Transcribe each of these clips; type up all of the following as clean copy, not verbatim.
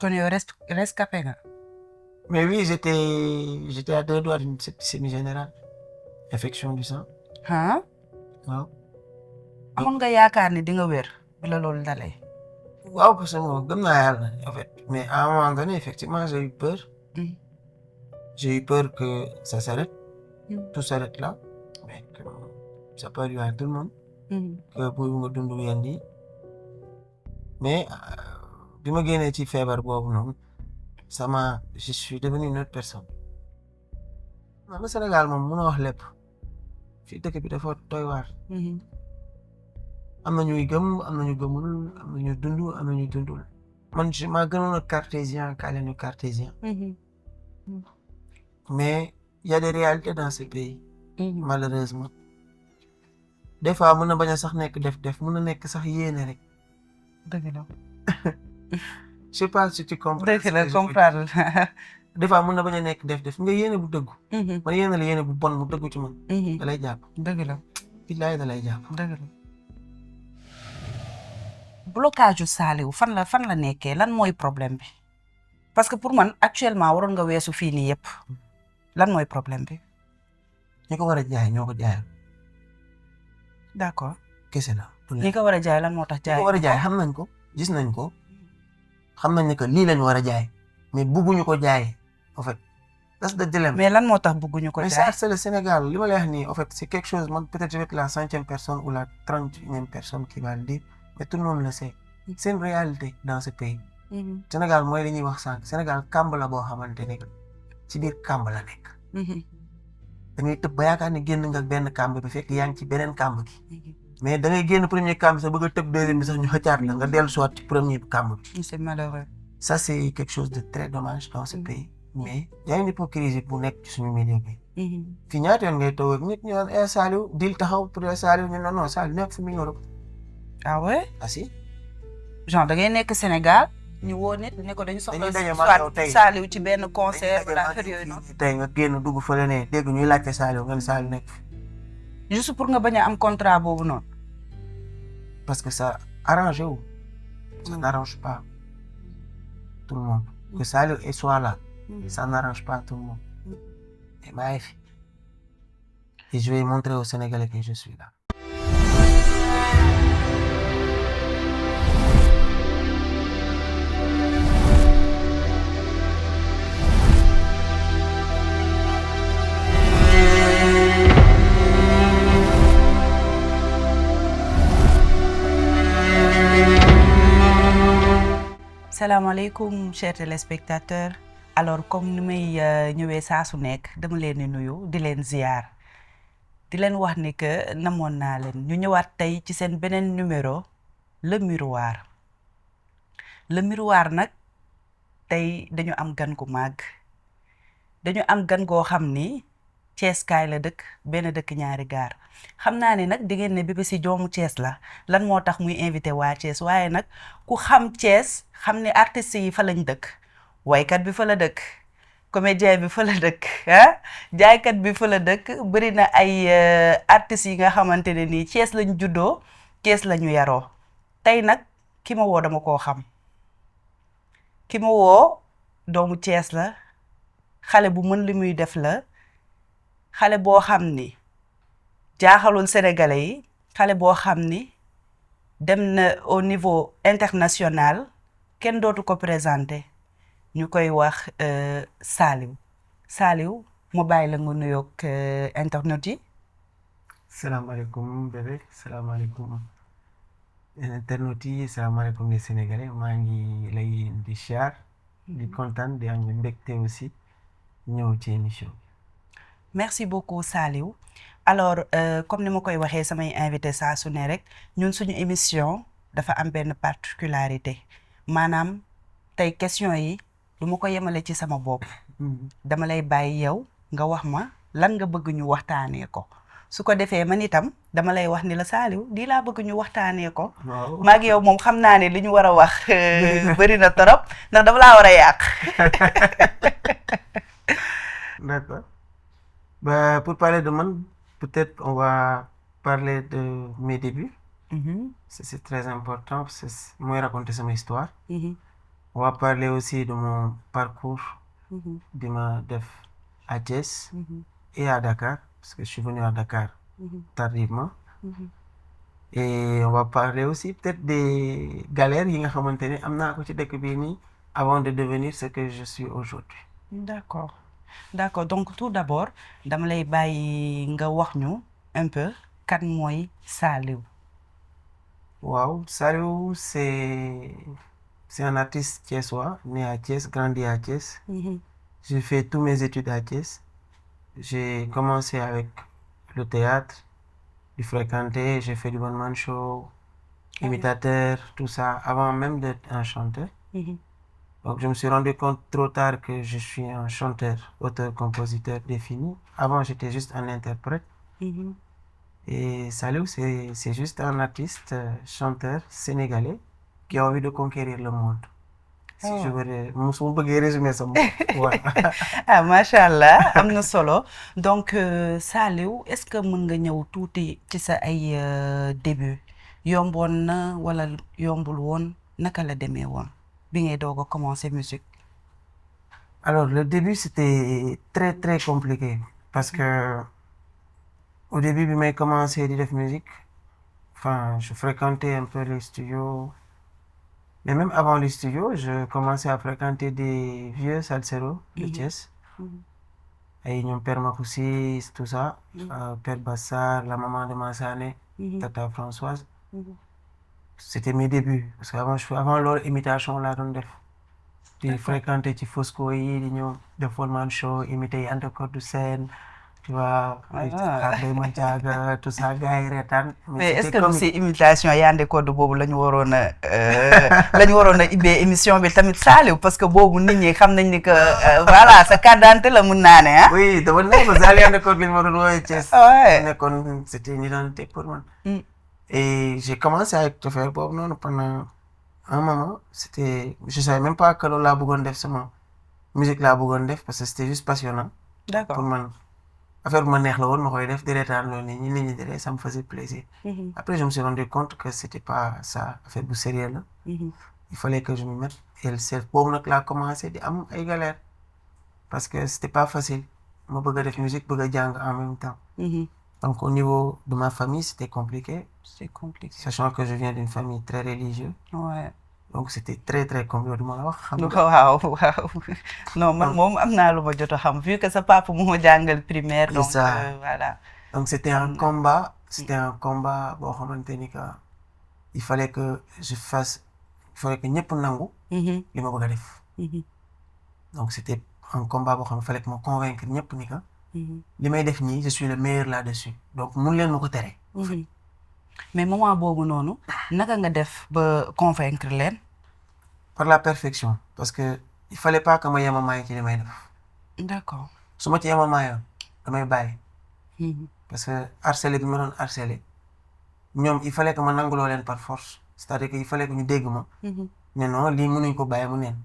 kon yow rescapé nga. Mais oui, j'étais à 2 doigts d'une septicémie générale. Infection du sang. ah. waaw. amoon nga yaakaar ni di nga wér bi la loolu dalee. waaw parce que moom gëm naa yàlla en fait mais à un moment donné effectivement j'ai eu peur. J'ai eu peur que ça s'arrête. Tout s'arrête là. mais que ça peut arriver à tout le monde. que bu nga dund yenn yi mais bi ma génnee ci feebar boobu noonu je suis devenu une autre personne. non Sénégal moom mënoo wax lépp fii dëkk bi dafa doy waar. am na ñuy gëm am na ñu gëmul am na ñu dund am na ñu dundul man maa gënoon a cartésien kaa ñu cartésien. mais y a des réalités dans ce pays. malheureusement des fois mën na bañ a sax nekk def mën na nekk sax yéene rek. dëgg la. je sais pas si tu comprends. dëgg la comprendre. des fois mën na bañ a nekk def nga yéene bu dëggu. man yéene la yéene bu bon bu dëggu ci man. da lay jàpp. dëgg la. billaay da lay jàpp. dëgg la. blocage Saliou fan la nekkee lan mooy problème bi parce que pour man actuellement waroon nga weesu fii nii yëpp lan mooy problème bi. ñi ko war a jaay ñoo ko jaayal. d'accord. kese la. ñi ko war a jaay lan moo tax jaay. ñi ko war a jaay xam nañ ko gis nañ ko xam nañ ne que lii lañ war a jaay mais bugguñu ko jaay en fait. that's the dilemma. mais lan moo tax bugguñu ko jaay. mais ça c'est le Sénégal li ma lay wax nii en fait c'est quelque chose man peut-être je vais être la 100e personne ou la 31e personne qui va le dire mais tout le monde le sait. c'est une réalité dans ce pays. Sénégal mooy li ñuy wax sànq Sénégal kàmb la boo xamante ne ci biir kàmb la nekk. da ngay tëb ba yaakaar ne génn nga benn kàmb bi fekk yaa ngi ci beneen kàmb gi. mais da ngay génn premier kàmb bi sax bëgg a tëb deuxième bi sax ñu xëccaat la nga dellu soit ci premier kàmb bi. c'est malheureux. ça c'est quelque chose de très dommage dans ce pays. mais y a une hypocrisie bu nekk ci suñu milieu bi. fii ñaata yoon ngay toog ak nit ñu naan Saliou dil taxaw pour Saliou ñu non Saliou nekk fi mu Europe. ah ouais. ah si. genre da ngay nekk Sénégal ñu woo nit ne ko dañu soxla soit Saliou ci benn concert wala affaire yooyu noonu. tey nga génn dugg fële ne dégg ñuy laajte Saliou nga ne Saliou nekk fi. juste pour nga bañ a am contrat boobu noonu. parce que ça arrange wu. ça n'arrange pas tout le monde. que Saliou soit là. ça n'arrange pas tout le monde. mais maa ngi fi. et je vais montrer aux Sénégalais que je suis là. salaamaaleykum chers téléspectateurs alors comme ni may ñëwee saa su nekk dama leen di nuyu di leen ziar di leen wax ni que namoon naa leen ñu ñëwaat tey ci seen beneen numéro le miroir nag tey dañu am gan gu màgg dañu am gan goo xam ni Thiès kaay la dëkk benn dëkk ñaari gaar xam naa ne nag di ngeen ne BBC doomu Thiès la lan moo tax muy invité waa Thiès waaye nag ku xam Thiès xam ne artistes yi fa lañ dëkk waykat bi fa la dëkk comédien bi fa la dëkk jaaykat bi fa la dëkk bëri na ay artistes yi nga xamante ne nii Thiès lañ juddoo Thiès la ñu yaroo tey nag ki ma woo dama koo xam ki ma woo doomu Thiès la xale bu mën li muy def la xale boo xam ni jaaxalul sénégalais yi xale boo xam ni dem na au niveau international kenn dootu ko présenté ñu koy wax Saliou mu bàyyi la nga nuyoog internet yi. salaamaaleykum bébé salaamaaleykum internet yi salaamaaleykum les sénégalais maa ngi lay di siyaar di kontaan di am mbégte aussi ñëw ci émission bi. merci beaucoup Saliou alors comme ni ma koy waxee samay invité saa su ne rek ñun suñu émission dafa am benn particularité maanaam tey question yi du ma ko yemale ci sama bopp dama lay bàyyi yow nga wax ma lan nga bëgg ñu waxtaanee ko su ko defee man itam dama lay wax ni la Saliou di laa bëgg ñu waxtaanee ko. waaw maa ngi yow moom xam naa ne li ñu war a wax bëri na torop ndax dama laa war a yàq. D'accord. Bah, pour parler de man, peut-être on va parler de mes débuts. C'est très important parce que moi raconter sama histoire. On va parler aussi de mon parcours bi ma def à Thiès et à Dakar, parce que je suis venu à Dakar tardivement. Et on va parler aussi peut-être des galères yi nga xamante ne am naa ko ci dëkk bii nii avant de devenir ce que je suis aujourd'hui. D'accord. D'accord. Donc tout d'abord, dama lay bàyyi nga wax ñu un peu kan mooy Saliou. Waaw, Saliou, c'est un artiste thiessois, né à Thiès, grandi à Thiès. J'ai fait tous mes études à Thiès. J'ai commencé avec le théâtre, j'ai fréquenté, j'ai fait du one-man show, imitateur, tout ça, avant même d'être un chanteur. Donc je me suis rendu compte trop tard que je suis un chanteur, auteur-compositeur défini. Avant, j'étais juste un interprète. Et Saliou, c'est juste un artiste, chanteur sénégalais qui a envie de conquérir le monde. Si je veux su ma bëggee résumer sama voilà. Ah macha allah am na solo donc Saliou est-ce que mën nga ñëw tuuti ci sa ay début yomboon na wala yombul woon naka la demee woon bi ngay doog a commencer musique. Alors le début c'était très très compliqué parce que au début bi may commencer di def musique, enfin je fréquentais un peu les studios. Mais même avant les studios, je commençais à fréquenter des vieux salseros de Thiès. Et ñoom Père Makoussi, tout ça. Père Bassar, la maman de Massané, Tata Françoise. C'était mes débuts. Parce qu'avant leur imitation laa doon def. Di fréquenter ci Fosco yi di ñëw def one-man show, imiter Anta Codou Sène, tu vois. Ndeye Mandiaga, tout ça, gars yi reetaan. Mais est-ce que si imitation Yandé Codou boobu la ñu waroon a ibbee émission bi tamit Saliou parce que boobu nit ñi xam nañ ni que voilà sa carte d'identité la mun naa ne ah. Oui dama nekk Saliou Yandé Codou lañ ma doon woowee Thiès. nekkoon c'était une identité pour moi. Et j'ai commencé avec faire boobu noonu pendant un moment. Je savais même pas que loolu laa bëggoon def sama musique laa bëggoon def parce que c'était juste passionnant. D'accord. Pour man affaire bu ma neex la woon ma koy def di reetaan loolu nit ñi di ree ça me faisait plaisir. Après je me suis rendu compte que c'était pas ça affaire bu sérieux la. Il fallait que je me mette et boobu nag laa commencé di am ay galères parce que c'était pas facile ma bëgg a def musique bëgg a jàng en même temps. Donc au niveau de ma famille c'était compliqué. C'est compliqué. Sachant que je viens d'une famille très religieuse. Ouais. Donc c'était très très compliqué du ma la wax. waaw non man moom am naa lu ma jot a xam vu que sa papa moo jàngal primaire. Donc voilà. Donc c'était un combat. C'était un combat boo xamante ni que il fallait que ñëpp nangu. li ma bëgg a def. Donc c'était un combat boo xam ne il fallait que ma convaincre ñëpp ni que. li may def nii je suis le meilleur là-dessus donc mun leen ma ko tere. Mais moment boobu noonu naka nga def ba convaincre leen. Par la perfection parce que il fallait pas que ma yemamaay ci li may def. D'accord. su ma ci yemamaayoon damay bàyyi. parce que harcelé bi ma doon harcelé ñoom il fallait que ma nanguloo leen par force c'est-à-dire que il fallait que ñu dégg ma. ne non lii mënuñ ko bàyyi mu neen.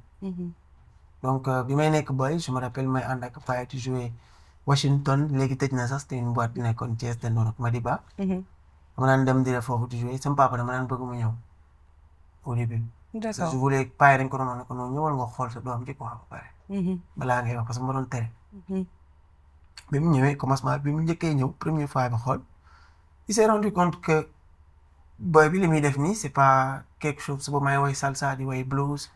Donc bi may nekk boy je me rappelle may ànd ak Paa di jouer Washington léegi tëj na sax c'était une boîte nekkoon Thiès de noonu ak Madiba. dama daan dem di def foofu di jouer sama papa dama daan bëgg mu ñëw au début. D'accord. je voulais Paa yi dañ ko doon ne ko noonu ñëwal nga xool sa doom ji quoi ba pare. balaa ngay wax parce que ma doon tere. bi mu ñëwee commencement bi mu njëkkee ñëw première fois bi xool il s'est rendu compte que boy bi li muy def nii c'est pas quelque chose suba may woy salsa di woy blues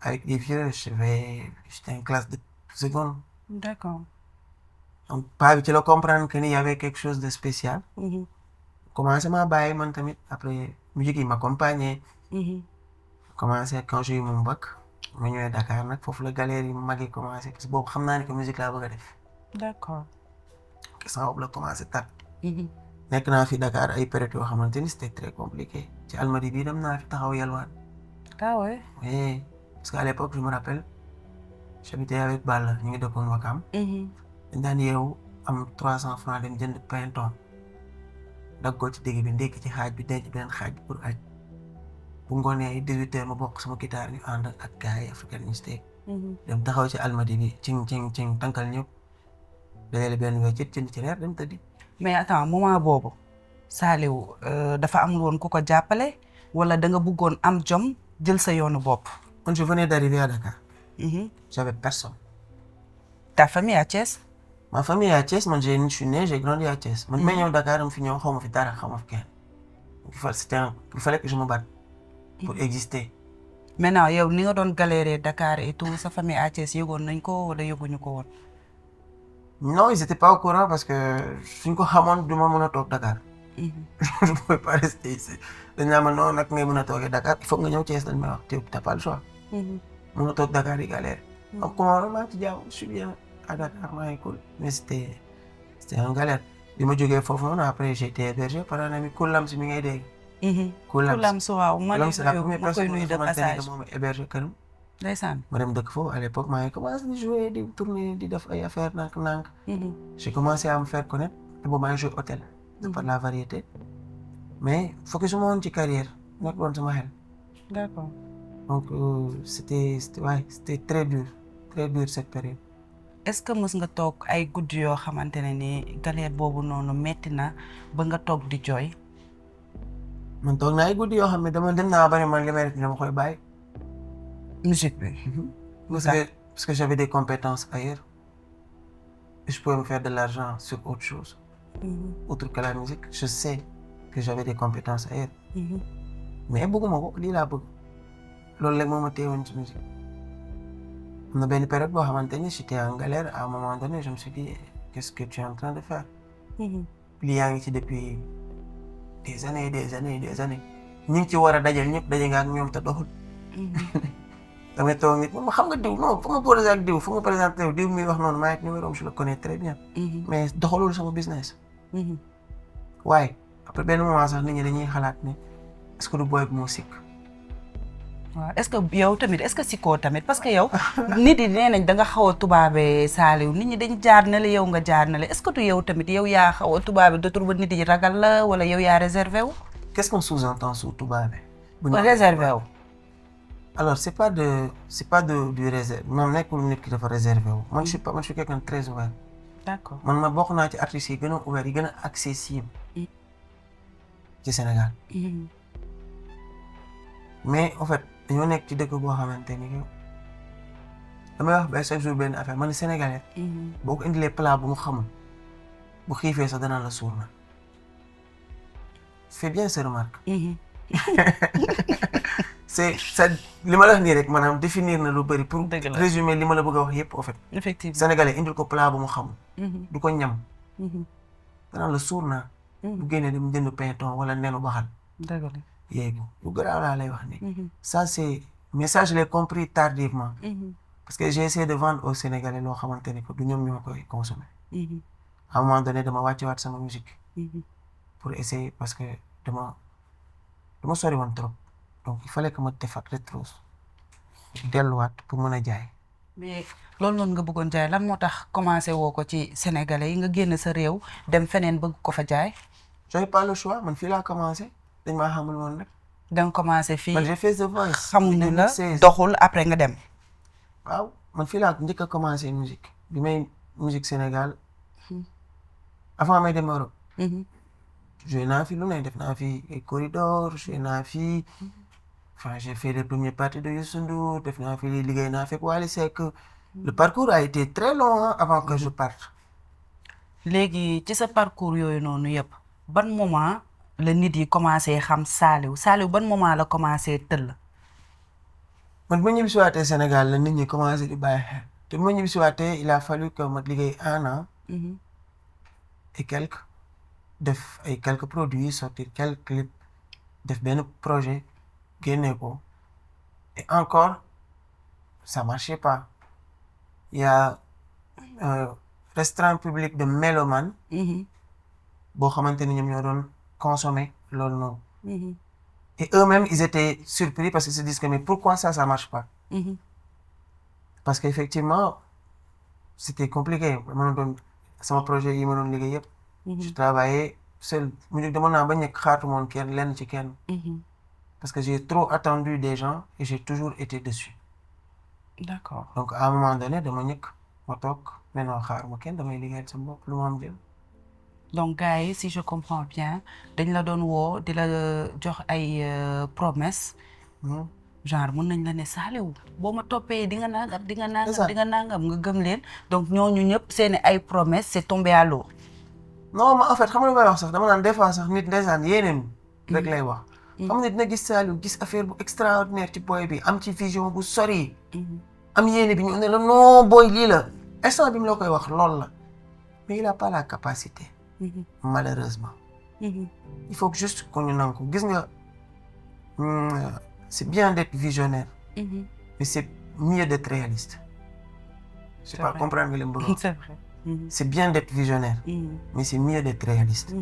avec des vieux j'étais en classe de seconde. D'accord. Donc Paa bi ci la comprendre que ni y avait quelque chose de spécial. Commencé ma bàyyi man tamit après musique yi m'accompagner. Commencé quand j'ai eu mon bac ma ñëwee Dakar nag foofu la galère yi mag yi commencé parce que boobu xam naa ne que musique laa bëgg a def. D'accord. sama bopp la commencé tàkk. nekk naa fi Dakar ay période yoo xamante ni c'était très compliqué ci Almadies bii dem naa fi taxaw yalwaan. Ah ouais. Oui parce qu'à l'époque je me rappelle j'habitais avec Balla ñu ngi dëkkoon Wakam. dañ daan yeewu am 300 francs dem jënd pain thon dagg ko ci digg bi ndékki ci xaaj bi denc beneen xaaj bi pour añ bu ngoonee ay 18h ma bokk sama guitare ñu ànd ak gars yi African Mistake. dem taxaw ci Almadies bi cing tànkal ñëpp dajale benn weccit jënd ci reer dem tëddi. Mais attends moment boobu Saliou dafa am woon ku ko jàppale wala da nga bëggoon am jom jël sa yoonu bopp. Quand je venais d'arriver à Dakar, j'avais personne. Ta famille à Thiès? Ma famille est à Thiès, moi je suis né, j'ai grandi à Thiès. Moi, je suis à Dakar, je suis venu à Dakar, il fallait que je me batte pour exister. Maintenant yow ni nga doon galérer Dakar et tout sa famille à Thiès yëgoon nañ ko wala yëguñu ko woon. Non, ils n'étaient pas au courant parce que suñ ko xamoon du ma mën a toog Dakar. Je ne pouvais pas rester ici. dañ naa ma non nag ngay mën a toogee Dakar il faut nga ñëw Thiès dañ may wax t'as pas le choix. mën a toog Dakar di galère. donc comment maa ngi ci jàmm je suis bien à Dakar maa ngi cool mais c'était un galère. bi ma jógee foofu noonu après j'ai été hébergé par un ami Koulam si mi ngay dégg. Koulam si waaw Koulam c'est la première ma koy personne nuyu de boo xamante passage. ne moom hébergé këram. Ndeysaan. ma dem dëkk foofu à l'époque maa ngi commencé di jouer di tourner di def ay affaires nànk-nànk. j'ai commencé à me faire connaître te boobu maa ngi joué hôtel. par la variété. mais focus ma woon ci carrière nekk woon sama xel. D'accord. donc c'était très dur cette période. est-ce que mës nga toog ay guddi yoo xamante ne ni galère boobu noonu metti na ba nga toog di jooy. man toog naa ay guddi yoo xam ne dama dem naa bari man li may def dama koy bàyyi. musique bi. parce que j'avais des compétences ailleurs. Et je pouvais me faire de l'argent sur autre chose. Autre que la musique. Je sais que j'avais des compétences ailleurs. mais bëgguma ko lii laa bëgg. loolu rek moo ma téyewoon ci musique. am na benn période boo xamante ni j'étais en galère à un moment donné je me suis dit qu'est-ce que tu es en train de faire. lii yaa ngi ci depuis des années ñi ngi ci war a dajal ñëpp daje nga ak ñoom te doxul. damay toog nit ma xam nga diw non fu ma posé ak diw fu ma présenté diw mi wax noonu maa ngi numéro je le connais très bien. mais doxalul sama business. waaye après benn moment sax nit ñi dañuy xalaat ne est-ce que du booy bi moo sikk. waaw est-ce que yow tamit est-ce que sikkoo tamit parce que yow nit yi nee nañ da nga xaw a tubaabe Saliou nit ñi dañ jaar na la yow nga jaar na la est-ce que tu yow tamit yow yaa xaw a tubaabe dootul ba nit yi ragal la wala yow yaa réservé wu. qu'est-ce qu'on sous-entend sous tubaabe. réservé wu. alors c'est pas du réserve moom nekkul nit ki dafa réservé wu man je suis quelqu'un de très ouvert. d'accord man ma bokk naa ci artistes yi gën a ouvert yi gën a accessible ci Sénégal. mais en fait dañoo nekk ci dëkk boo xamante ni damay wax ba chaque jour benn affaire man Sénégalais. boo ko indilee plat bu mu xamul bu xiifee sax danaa la suur na. fais bien cette remarque. c'est ça li ma la wax nii rek maanaam définir na lu bëri pour résumer li ma la bëgg a wax yëpp en fait. effectivement Sénégalais indil ko plat bu mu xamul. du ko ñam. danaa la suur naa. bu génnee dem jënd pinton wala nenu baxal. dëgg la. yéegu lu garaaw laa lay wax nii. ça c'est mais ça je l'ai compris tardivement. parce que j'ai essayé de vendre aux Sénégalais loo xamante ni que du ñoom ñoo koy consommer. à un moment donné dama wàccewaat sama musique. pour essayer parce que dama sori woon trop donc il fallait que ma defaat rétro delluwaat pour mën a jaay. mais loolu noonu nga bëggoon jaay lan moo tax commencé woo ko ci Sénégalais yi nga génn sa réew dem feneen bëgg ko fa jaay. j'avais pas le choix man fii laa commencé dañ maa xamul woon rek. da nga commencé fii man j'ai fait The Voice. xamuñu la doxul après nga dem. waaw man fii laa njëkk a commencé musique bi may musique Sénégal avant may dem Europe. joué naa fi lu ne def naa fi ay corridor joué naa fi enfin j'ai fait les premières parties de Youssou Ndour def naa fi liggéey naa fi ak Wally Seck. le parcours a été très long avant que je parte. léegi ci sa parcours yooyu noonu yëpp ban moment la nit yi commencé xam Saliou ban moment la commencé tëll. man bu ma ñibbisiwaatee Sénégal la nit ñi commencé di bàyyi xel te bu ma ñibbisiwaatee il a fallu que ma liggéey 1 an. et quelques def ay quelques produits sortir quelques clips def benn projet génne ko et encore ça marchait pas il y a restreint public de mélomanes. boo xamante ni ñoom ñoo doon consommer loolu noonu. et eux-mêmes ils étaient surpris parce qu'ils se disent que mais pourquoi ça marche pas. parce que effectivement c'était compliqué ma doon sama projet yi ma doon liggéey yëpp. je travaillais seul musique demoon naa ba ñekk xaatu moon kenn lenn ci kenn. parce que j'ai trop attendu des gens et j'ai toujours été dessus. d'accord donc à un moment donné dama ñekk ma toog ne non xaaruma kenn damay liggéeyal sama bopp lu ma am jël. donc gars yi si je comprends bien dañ la doon woo di la jox ay promesses. genre mën nañ la ne Saliou boo ma toppee di nga nangam di nga nangam nga gëm leen donc ñooñu ñëpp seeni ay promesses c'est tombé à l'eau. non ma en fait xam nga lu may wax sax dama naan des fois sax nit ndeysaan yéeneem rek lay wax. xam nga dina gis Saliou gis affaire bu extraordinaire ci boy bi am ci vision bu sori. am yéene bi ñu ne la non boy lii la instant bi mu la koy wax lool la mais il a pas la capacité. malheureusement. il faut que juste qu'on ñu nangu ko gis nga c'est bien d'être visionnaire. mais c'est mieux d'être réaliste. je sais pas comprendre nga li mu bëgg a wax. c'est vrai. c'est bien d'être visionnaire. mais c'est mieux d'être réaliste.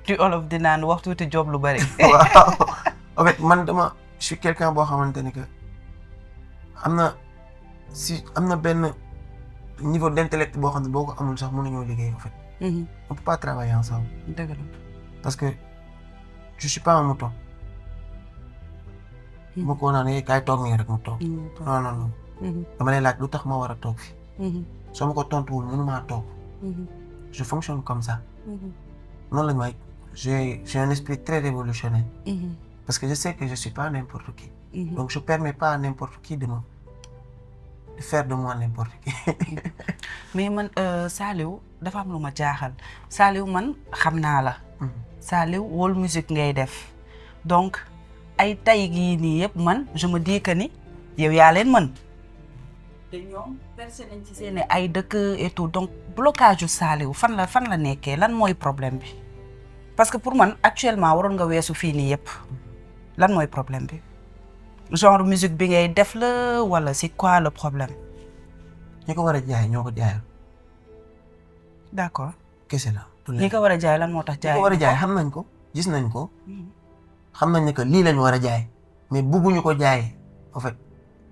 ci olof di naan wax tuuti job lu bari. waaw en fait man je suis quelqu'un boo xamante ne que am na benn niveau d'intellect boo xam ne boo ko amul sax mënuñoo liggéey en fait. on peut pas travailler ensemble. dëgg la. parce que je suis pas un mouton. bu ko naan kaay toog nii rek mu toog. non non non. dama lay laaj lu tax ma war a toog fi. soo ma ko tontuwul mënumaa toog. je fonctionne comme ça. noonu la ñu may j'ai un esprit très révolutionnaire. parce que je sais que je suis pas n'importe qui. donc je permets pas à n'importe qui de faire de moi n'importe qui. mais man Saliou dafa am lu ma jaaxal Saliou man xam naa la. Saliou world music ngay def donc ay tay gii nii yëpp man je me dis que ni yow yaa leen mën. te ñoom percé nañ ci seen ay dëkk et tout donc blocage yu Saliou fan la nekkee lan mooy problème bi parce que pour man actuellement waroon nga weesu fii nii yëpp lan mooy problème bi genre musique bi ngay def la wala c'est quoi le problème. ñi ko war a jaay ñoo ko jaayal. d'accord. kese la. ñi ko war a jaay lan moo tax jaay. ñi ko war a jaay xam nañ ko gis nañ ko. xam nañ ne que lii lañ war a jaay mais bugguñu ko jaay en fait.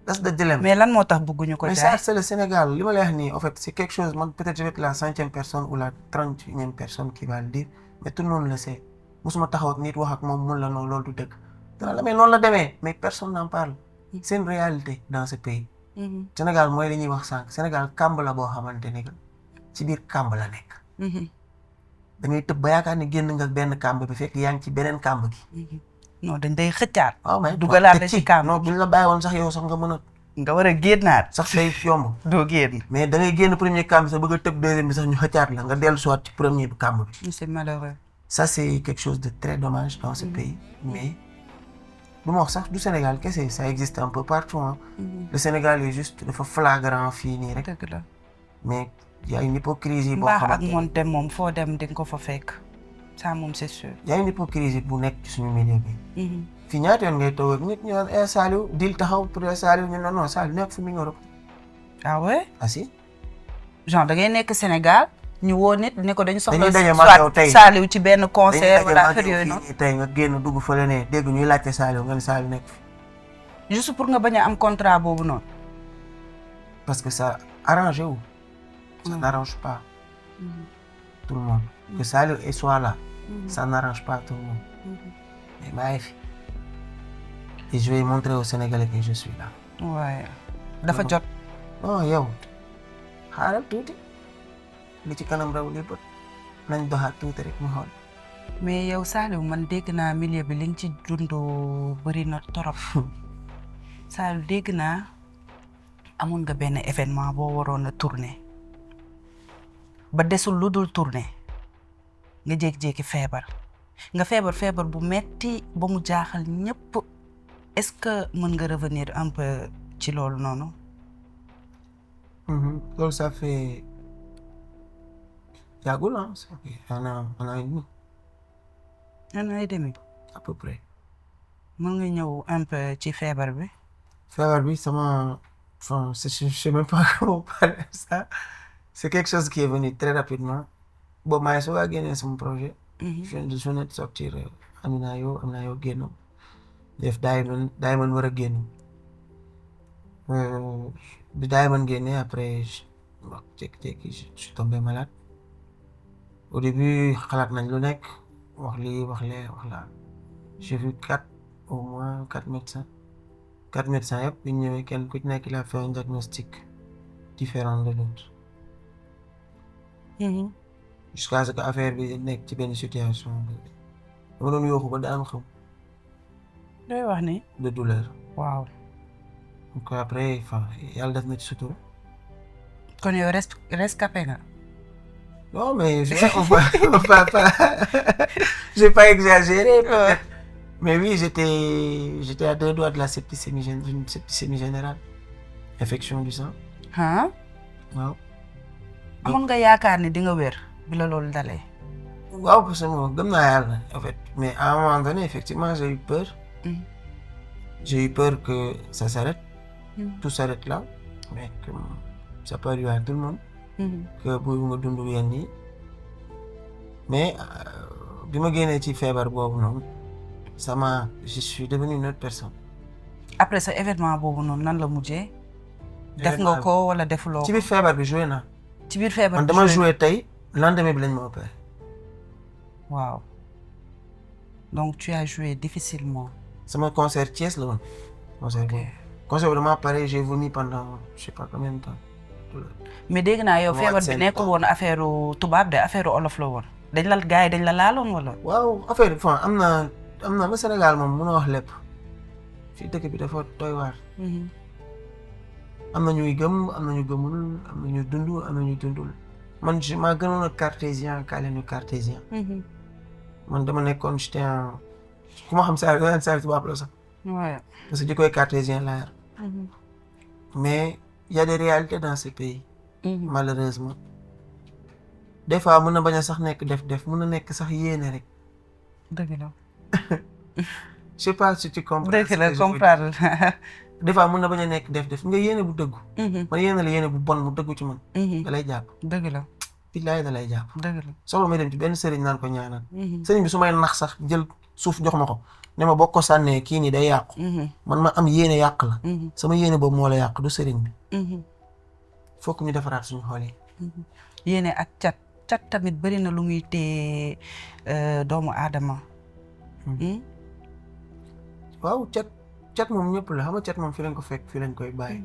that's the dilemma. mais lan moo tax bëgguñu ko jaay. mais ça c'est le Sénégal li ma lay wax nii en fait c'est quelque chose man peut-être je vais être la 100e personne ou la 31e personne qui va le dire mais tout le monde le sait musuma taxaw ak nit wax ak moom mun la noonu loolu du dëgg. dana la mais noonu la demee mais personne n'en parle. c'est une réalité dans ce pays. Sénégal mooy li ñuy wax sànq Sénégal kàmb la boo xamante ne que ci biir kàmb la nekk. da ngay tëb ba yaakaar ne génn nga benn kàmb bi fekk yaa ngi ci beneen kàmb gi. non dañ day xëccaat. waaw mais dugalaat ci kàmb. non buñ la bàyyi woon sax yow sax nga mën a. nga war a génnaat. sax day yomb. doo génn. mais da ngay génn premier kàmb sax bëgg a tëb deuxième bi sax ñu xëccaat la nga dellu soit ci premier bi kàmb bi. c'est malheureux. ça c'est quelque chose de très dommage dans ce pays mais du ma wax sax du Sénégal kese ça existe un peu partout hein. Le Sénégal est juste dafa flagrant fii nii rek. dëgg la. mais y a une hypocrisie boo mbaax xamante ak monte moom foo dem di nga ko fa fekk ça moom c'est sûr. y a une hypocrisie bu nekk ci suñu milieu bi. fii ñaata yoon ngay toog ak nit ñu naan Saliou dil taxaw pour Saliou ñu non Saliou nekk fu mu Europe. ah ouais. ah si. genre da ngay nekk Sénégal ñu woo nit ne ko dañu soxla. dañuy daje ma yow tey Saliou ci benn concert wala affaire yooyu noonu. tey nga génn dugg fële ne dégg ñuy laajte Saliou nga ne Saliou nekk fi. juste pour nga bañ a am contrat boobu noonu. parce que ça arrange wu. ça n'arrange pas tout le monde. que Saliou soit là. ça n'arrange pas tout le monde. mais maa ngi fi. et je vais montrer aux Sénégalais que je suis là. waaye dafa jot. non yow xaaral tuuti li ci kanam raw li bët nañ doxaat tuuti rek mu xool. mais yow Saliou man dégg naa milieu bi li nga ci dund bëri na torop. Saliou dégg naa amoon nga benn événement boo waroon a tourner ba desul lu dul tourner nga jékki-jékki feebar nga feebar bu metti ba mu jaaxal ñëpp est-ce que mën nga revenir un peu ci loolu noonu. loolu ça fait yàggul ah ça fait un an et demi. un an et demi. à peu près. mën nga ñëw un peu ci feebar bi. feebar bi sama enfin je sais même pas comment parler de ça c'est quelque chose qui est venu très rapidement boobu maa ngi soog a génne sama projet. je venais de sortir Amina Yo génn def Diamond war a génn bi Diamond génne après jékki-jékki je suis tombé malade au début xalaat nañ lu nekk wax lii wax lee wax laa j'ai vu au moins 4 médecins. 4 médecins yëpp bi ñu ñëwee kenn ku ci nekk il a fait un diagnostic différent de l'autre. jusqu'à ce que affaire bi nekk ci benn situation bi dama doon yooxu ba daan xam looy wax ni. de douleur. waaw. donc après enfin yàlla def na ci sutura. kon yow rescapé nga. non mais on va pas j'ai pas exagéré peut-être. mais oui j'étais à 2 doigts de la septicémie générale. infection du sang. ah. waaw. amoon nga yaakaar ni di nga wér bi la loolu dalee. waaw parce que moom gëm naa yàlla en fait mais à un moment donné effectivement j'ai eu peur. j'ai eu peur que ça s'arrête. tout s'arrête là. mais que ça peut arriver à tout le monde. que bu nga dund yenn yi mais bi ma génnee ci feebar boobu noonu je suis devenu une autre personne. après ce événement boobu noonu nan la mujjee. def nga ko wala defuloo ko. ci biir feebar bi joué naa. ci biir feebar man dama joué tey lendemain bi lañ ma opéré. waaw donc tu as joué difficilement. sama concert Thiès la woon. concert boobu dama pare j'ai vomi pendant je sais pas combien de temps. mais dégg naa yow feebar bi nekkul woon affaire tubaab de affaire olof la woon. dañ la gars yi dañ la laaloon wala. waaw affaire bi am na ba Sénégal moom mën a wax lépp fii dëkk bi dafa doy waar. am na ñuy gëm am na ñu gëmul am na ñu dund am na ñu dundul man maa gënoon a cartésien kaa leen ñu cartésien. man dama nekkoon j'étais un ku ma xam saa tubaab la sax. waaw parce que jikkoy cartésien laa yor. mais il y a des réalités dans ce pays. malheureusement. des fois mën na bañ a sax nekk def mën na nekk sax yéene rek. dëgg la. je sais pas si tu comprends. dëgg la comprendre. des fois mën na bañ a nekk def nga yéene bu dëggu. man yéene la yéene bu bon mu dëggu ci man. da lay jàpp. dëgg la. billaay da lay jàpp. dëgg la soxla may dem ci benn sëriñ naan ko ñaanal. sëriñ bi su may nax sax jël suuf jox ma ko ne ma boo ko sànnee kii nii day yàqu. man ma am yéene yàq la. sama yéene boobu moo la yàq du sëriñ bi. fokk ñu defaraat suñu xol yi. yéene ak cat tamit bari na lu muy téye doomu aadama. waaw cat moom ñëpp la xam nga cat moom fi lañ ko fekk fi lañ koy bàyyi.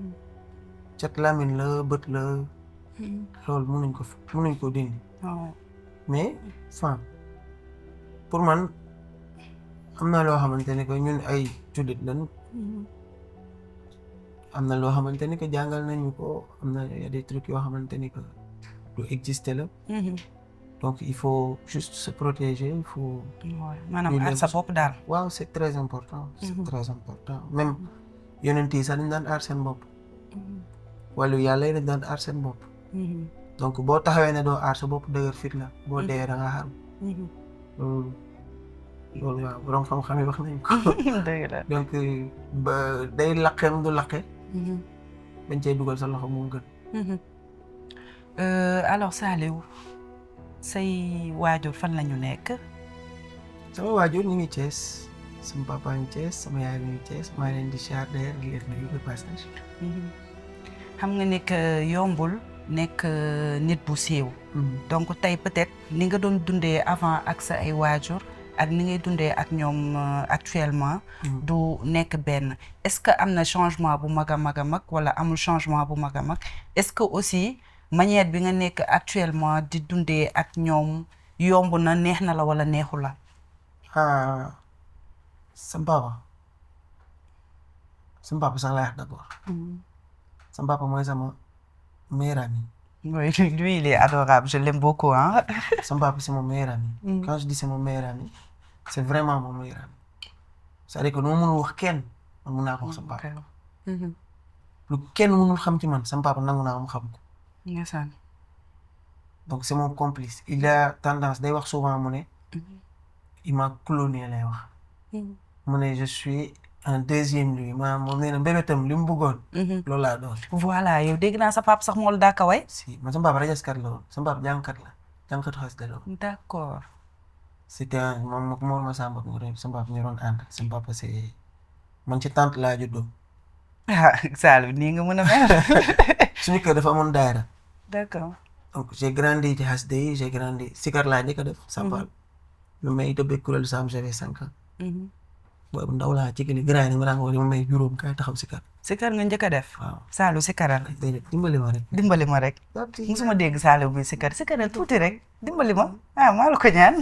cat làmmiñ la bët la. loolu mënuñ ko dindi. mais enfin pour man am na loo xamante ni que ñun ay jullit lañu. am na loo xamante ni que jàngal nañu ko am na y a des trucs yoo xamante ni que lu exister la. donc il faut juste se protéger il faut. maanaam aar sa bopp daal. waaw c'est très important. c'est très important même yonent yi sax dañ daan aar seen bopp. wala yàlla yi dañ daan aar seen bopp. donc boo taxawee ne doo aar sa bopp dëgër fit la boo dee da nga xaru. loolu waaw borom xam-xam yi wax nañ ko. dëgg la donc ba day laqeem du laqe. bañ cee dugal sa loxo moo gën. alors Saliou say waajur fan la ñu nekk. sama waajur ñu ngi Thiès sama papa ngi Thiès sama yaay mi ngi Thiès maa leen di siyaar d'ailleurs di leen nuyu de passage. xam nga ne que yombul nekk nit bu siiw. donc tey peut-être ni nga doon dundee avant ak sa ay waajur ak ni ngay dundee ak ñoom actuellement. du nekk benn est-ce que am na changement bu mag a mag wala amul changement bu mag a mag est-ce que aussi manière bi nga nekk actuellement di dundee ak ñoom yomb na neex na la wala neexu la. sama papa sax laa wax d'abord. sama papa mooy sama meilleur ami. oui lui il est adorable je l'aime beaucoup hein. sama papa c'est mon meilleur ami. quand je dis c'est mon meilleur ami c'est vraiment mon meilleur ami. c'est-à-dire que lu ma mënul wax kenn man mën naa ko wax sama papa. lu kenn mënul xam ci man sama papa nangu naa mu xam ko. ndeysaan. donc c'est mon complice il a tendance day wax souvent mu ne. il m'a cloné lay wax. mu ne je suis un deuxième lui maanaam moom nee na mbébétam li mu bëggoon. loolu laa doon. voilà yow dégg naa sa papa sax moo la daaka way. si man sama papa rajaskat la woon sama papa jàngkat la jàngkatu xasida la woon. d'accord. c'était un moom ma samba sama papa ñu doon ànd sama papa c'est man ci tante laa juddoo. ah Saliou nii nga mën a mel. suñu kër dafa amoon daayira. d'accord. donc j'ai grandi ci xasida yi j'ai grandi sikar laa njëkk a def. samba lu may dëbbee kuréelu Sam j'avais 5 ans. boobu ndaw laa ci kii grand yi ma daan wax ma may juróom kay taxaw sikar. sikar nga njëkk a def. waaw Saliou sikaral. dimbali ma rek. dimbali ma rek. musuma dégg Saliou bi sikaral tuuti rek dimbali ma ah maa la ko ñaan.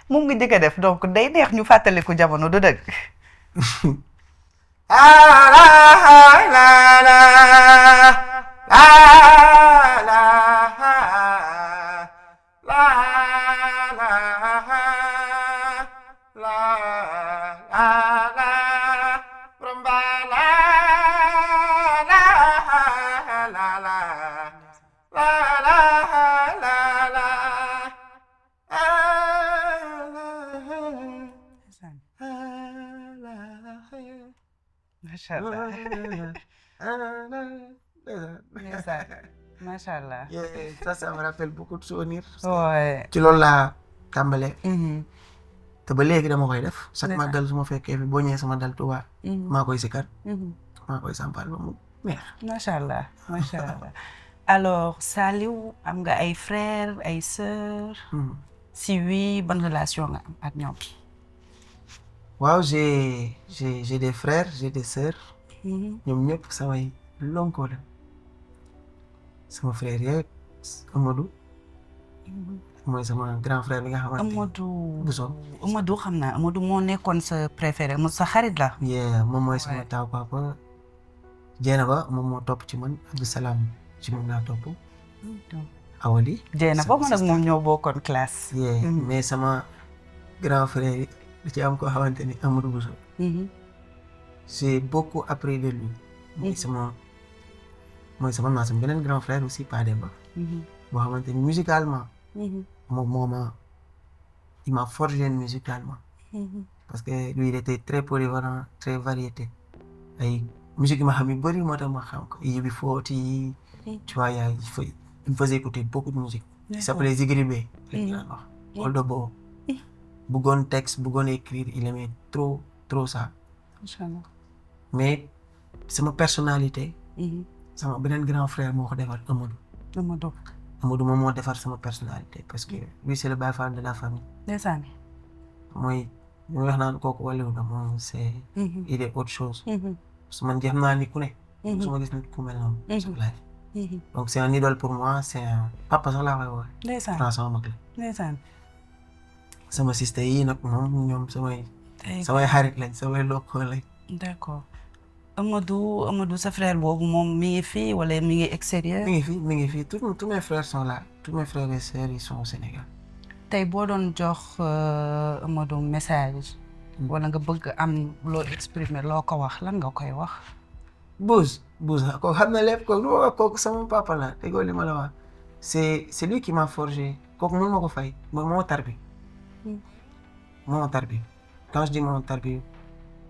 moom nga njëkk a def donc day neex ñu fàttaliku jamono du dëgg. macha allah. macha allah. Ça me rappelle beaucoup de souvenirs. Ouais. ci loolu laa tàmbalee. te ba léegi dama koy def. chaque màggal su ma fekkee fi boo ñëwee sama dal Tuubaa. maa koy sikar. maa koy sampal ba mu neex. macha allah macha allah. alors Saliou am nga ay frères ay sœurs. si oui bonne relation nga am ak ñoom. waaw j'ai des frères j'ai des sœurs. ñoom ñëpp samay lonko la. sama frère yeeg Amadou. mooy sama grand frère bi nga xamante ni. Amadou xam naa Amadou moo nekkoon sa préféré mu sa xarit la. moom mooy sama taw papa. Dieynaba moom moo topp ci man Abdou Salam ci moom laa topp. Awali. Dieynaba man ak moom ñoo bokkoon classe. mais sama grand frère yi da ci am koo xamante ni Amadou Bousso. j'ai beaucoup appris de lui. mooy sama beneen grand frère aussi Pa Demba. boo xamante ni musicalement. moom il m'a forgé musicalement. parce que lui il était très polyvalent très variété. ay musique yi ma xam yu bëri moo tax ma xam ko UB40. tu vois il me faisait écouter beaucoup de musique. il s'appelait Zigribé. lañ daan wax Oldo Bo. bëggoon texte bëggoon écrire il aimait trop ça. Inch'Allah. mais sama personnalité. sama beneen grand frère moo ko defar Amadou moom moo defar sama personnalité parce que lui c'est le Baye Fall de la famille. ndeysaan. mooy ñu wax naan kooku wàllu na moom c'est. il est autre chose. parce que man xam naa ni ku ne. su ma gis nit ku mel noonu. donc c'est un idole pour moi c'est un papa sax laa koy woowee. ndeysaan sama mag la. ndeysaan. sama sister yi nag moom ñoom samay xarit lañ samay lokko lañ. d'accord Amadou sa frère boobu moom mi ngi fii wala mi ngi extérieur. mi ngi fii tous mes frères sont là tous mes frères et sœurs ils sont au Sénégal. tey boo doon jox Amadou message. wala nga bëgg am loo exprimer loo ko wax lan nga koy wax. Bouz kooku xam na lépp kooku lu ma wax kooku sama papa la déggoo li ma la wax c'est lui qui m'a forgé kooku mën ma ko fay moo tarbi. quand je dis moo tarbi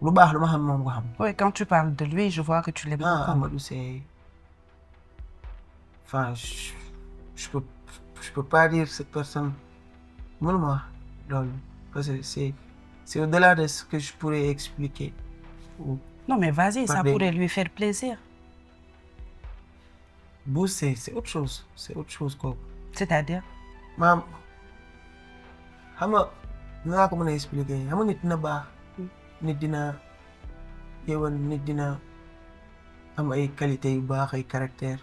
lu baax lu ma xam moom ko xam. oui quand tu parles de lui je vois que tu l'aimes beaucoup. Amadou c'est enfin je peux pas dire cette personne mënuma wax loolu parce que c'est au-delà de ce que je pourrais expliquer. non mais vas-y ça pourrait lui faire plaisir. Bouz c'est autre chose kooku. c'est-à-dire. maam xam nga naa ko mën a expliquer xam nga nit dina baax. nit dina yeewan nit dina am ay qualités yu baax ay caractère.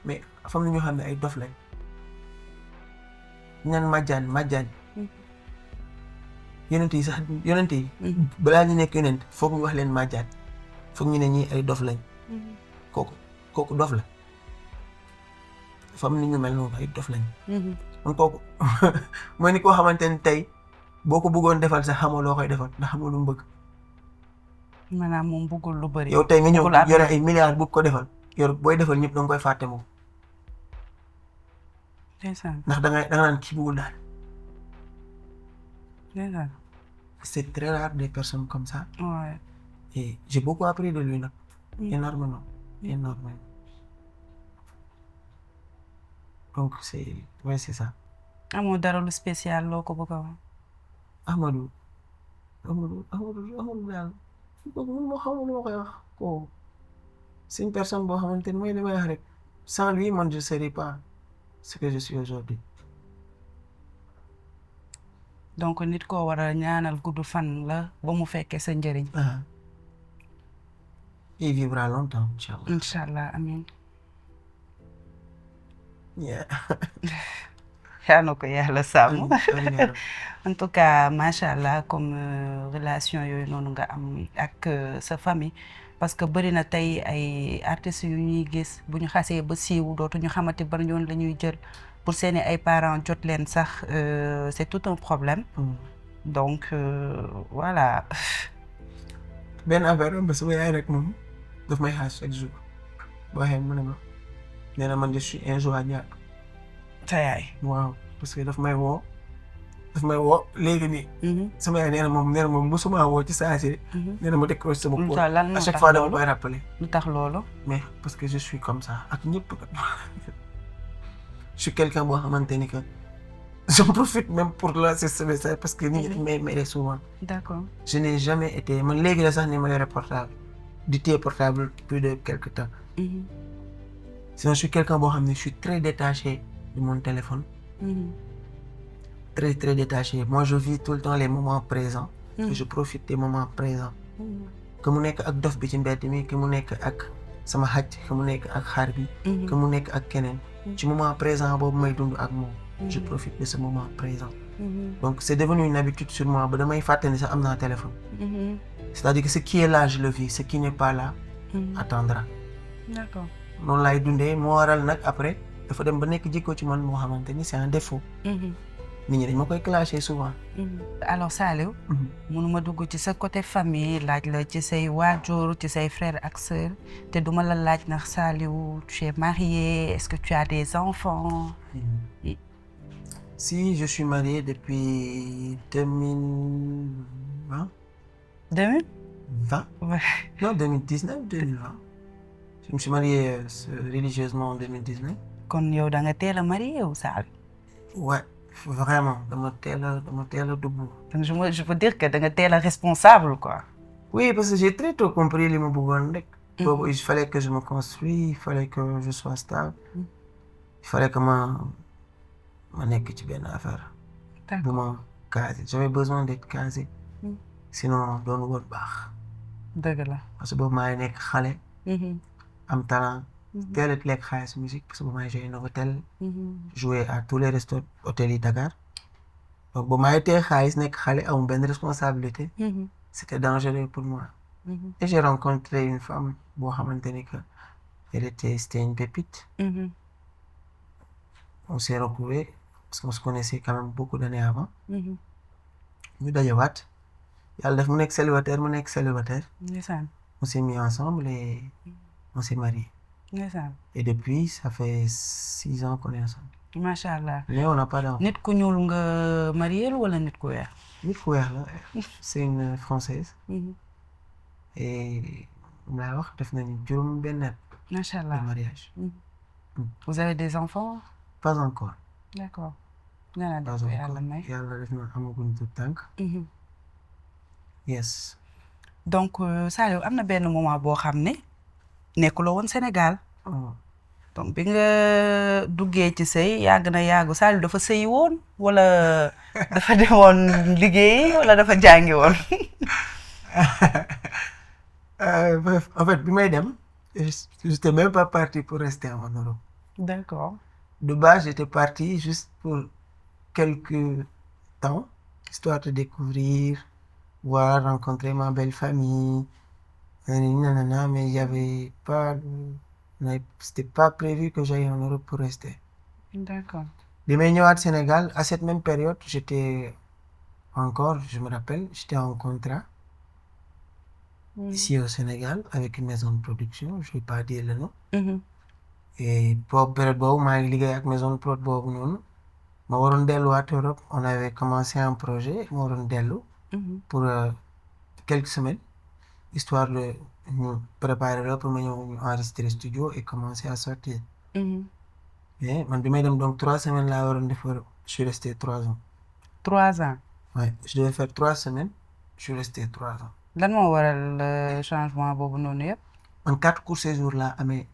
mais fam na ñoo xam ne ay dof lañ. ñaan majjaan. yonent yi balaa ñu nekk yonent foog ñu wax leen majjaan foog ñu ne ñii ay dof lañ. kooku dof la. fam ni ñu mel noonu ay dof lañ. kon kooku mooy ni koo xamante ne tey. boo ko bëggoon defal sax xamoo loo koy defal ndax xamoo lu mu bëgg. maanaam moom bëggul lu bëri. yow tey nga ñëw yore ay milliards bëgg ko defal yor booy defal ñëpp da nga koy fàtte moom. ndeysaan. ndax da nga naan kii bëggul daal. ndeysaan. c'est très rare des personnes comme ça. ouais. et j'ai beaucoup appris de lui nag. énormément. donc c'est ça. amoo dara lu spécial loo ko bëgg a wax. Amadou daal moo xamul lu ma koy wax ko c'est une personne boo xamante ni mooy li may wax rek sans lui man je serais pas ce que je suis aujourd'hui. donc nit koo war a ñaanal gudd fan la ba mu fekkee sa njëriñ. il vivra longtemps inchallah amiin. yaa na ko yàlla sàmm. amiin. en tout cas macha allah comme relation yooyu noonu nga am ak sa famille parce que bëri na tey ay artistes yu ñuy gis bu ñu xasee ba siiw dootuñu xamante ban yoon la ñuy jël pour seeni ay parents jot leen sax c'est tout un problème. donc voilà. benn affaire ba sama yaay rek moom daf may xaar chaque jour boo xee mu ne ma nee na man je suis injoignable. sa yaay. waaw parce que daf may woo léegi nii. sama yaay nee na moom mosuma woo ci saa si. nee na ma décroché sama kóol. à chaque fois dama koy rappeler. lu tax loolu. mais parce que je suis comme ça ak ñëpp. je suis quelqu'un boo xamante ni que je profite même pour lancer ce message parce que nit ñi dañ may mere souvent. d'accord. je n'ai jamais été man léegi la sax ni ma yore portable di téye portable plus de quelque temps. sinon je suis quelqu'un boo xam ne je suis très détaché de mon téléphone. très très détaché moi je vis tout le temps les moments présents. je profite des moments présents. que mu nekk ak dof bi ci mbedd mi que mu nekk ak sama xaj que mu nekk ak xar bi. que mu nekk ak keneen. ci moment présent boobu may dund ak moom. je profite de ce moment présent. donc c'est devenu une habitude sur moi ba damay fàtte ni sax am naa téléphone. c'est-à-dire que ce qui est là je le vis ce qui n'est pas là. attendra. d'accord. noonu laay dundee moo waral nag après dafa dem ba nekk jikko ci man moo xamante ni c'est un défaut. nit ñi dañ ma koy clasher souvent. alors Saliou. mënuma dugg ci sa côté famille laaj la ci say waajur ci say frères ak sœurs te duma la laaj ndax Saliou tu es marié est-ce que tu as des enfants. si je suis marié depuis 2020. 2020. Ouais. Non 2019 2020. je me suis marié religieusement en 2019. kon yow da nga teel a marié wu Saliou. ouais. vraiment dama teel a dugg. donc je peux dire que da nga teel a responsable quoi. oui parce que j'ai très tôt compris li ma bëggoon rek. boobu il fallait que je me construise il fallait que je sois stable. il fallait que ma nekk ci benn affaire. bu ma casé j'avais besoin d'être casé. sinon doon woon baax. dëgg la. parce que boobu maa ngi nekk xale. am talent. teel a lekk xaalis musique parce que boobu maa ngi joué Novotel. joué à tous les restos hôtels yi Dakar. donc boobu maa ngi teel xaalis nekk xale amul benn responsabilité. c'était dangereux pour moi. et j'ai rencontré une femme boo xamante ni que c'était une pépite. on s'est retrouvés parce qu'on se connaissait quand même beaucoup d'années avant. ñu dajewaat yàlla def mu nekk célibataire mu nekk célibataire. on s'est mis ensemble et on s'est mariés. et depuis ça fait 6 ans qu'on est ensemble. macha allah. mais on n'a pas d'enfant. nit ku ñuul nga marié wala nit ku weex. nit ku weex la c'est une française. et mu lay wax def nañu juróom benn at. macha allah de mariage. vous avez des enfants. pas encore. d'accord. pas encore yàlla def na amaguñ tout tànk. yes. donc Saliou am na benn moment boo xam ne nekkuloo woon Sénégal. donc bi nga duggee ci sëy yàgg na yàggu Saliou dafa sëyi woon wala dafa demoon liggéeyi wala dafa jàngi woon. en fait bi may dem j'étais même pas parti pour rester en Europe. d'accord. de base j'étais parti juste pour quelques temps histoire de découvrir voir rencontrer ma belle famille nanana mais il y avait pas c'était pas prévu que j'aille en Europe pour rester. d'accord. bi may ñëwaat Sénégal à cette même période j'étais encore je me rappelle j'étais en contrat. ici au Sénégal avec une maison de production je vais pas dire le nom. et boobu période boobu maa ngi liggéey ak maison de prod boobu noonu ma waroon delluwaat Europe on avait commencé un projet ma waroon dellu. pour quelques semaines histoire de ñu préparer la pour ma ñëw ñu enregistrer studio et commencer à sortir. mais man bi may dem donc 3 semaines laa waroon def Europe je suis resté 3 ans. 3 ans. ouais je devais faire 3 semaines je suis resté 3 ans. lan moo waral changement boobu noonu yëpp. man 4 courts séjours laa amee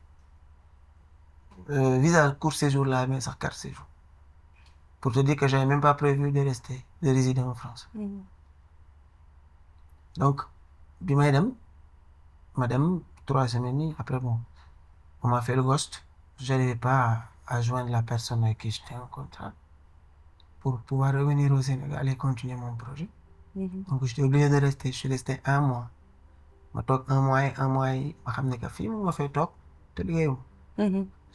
visa court séjour laa amee sax 4 séjours pour te dire que j'avais même pas prévu de résider en France. donc bi may dem ma dem 3 semaines yi après bon on m'a fait le ghost j'arrivais pas à joindre la personne avec qui j'étais en contrat. pour pouvoir revenir au Sénégal et continuer mon projet. Donc j'étais obligé de rester. Je suis resté 1 mois. ma toog 1 mois yi ma xam ne que fii mu ma fay toog te liggéeyuma.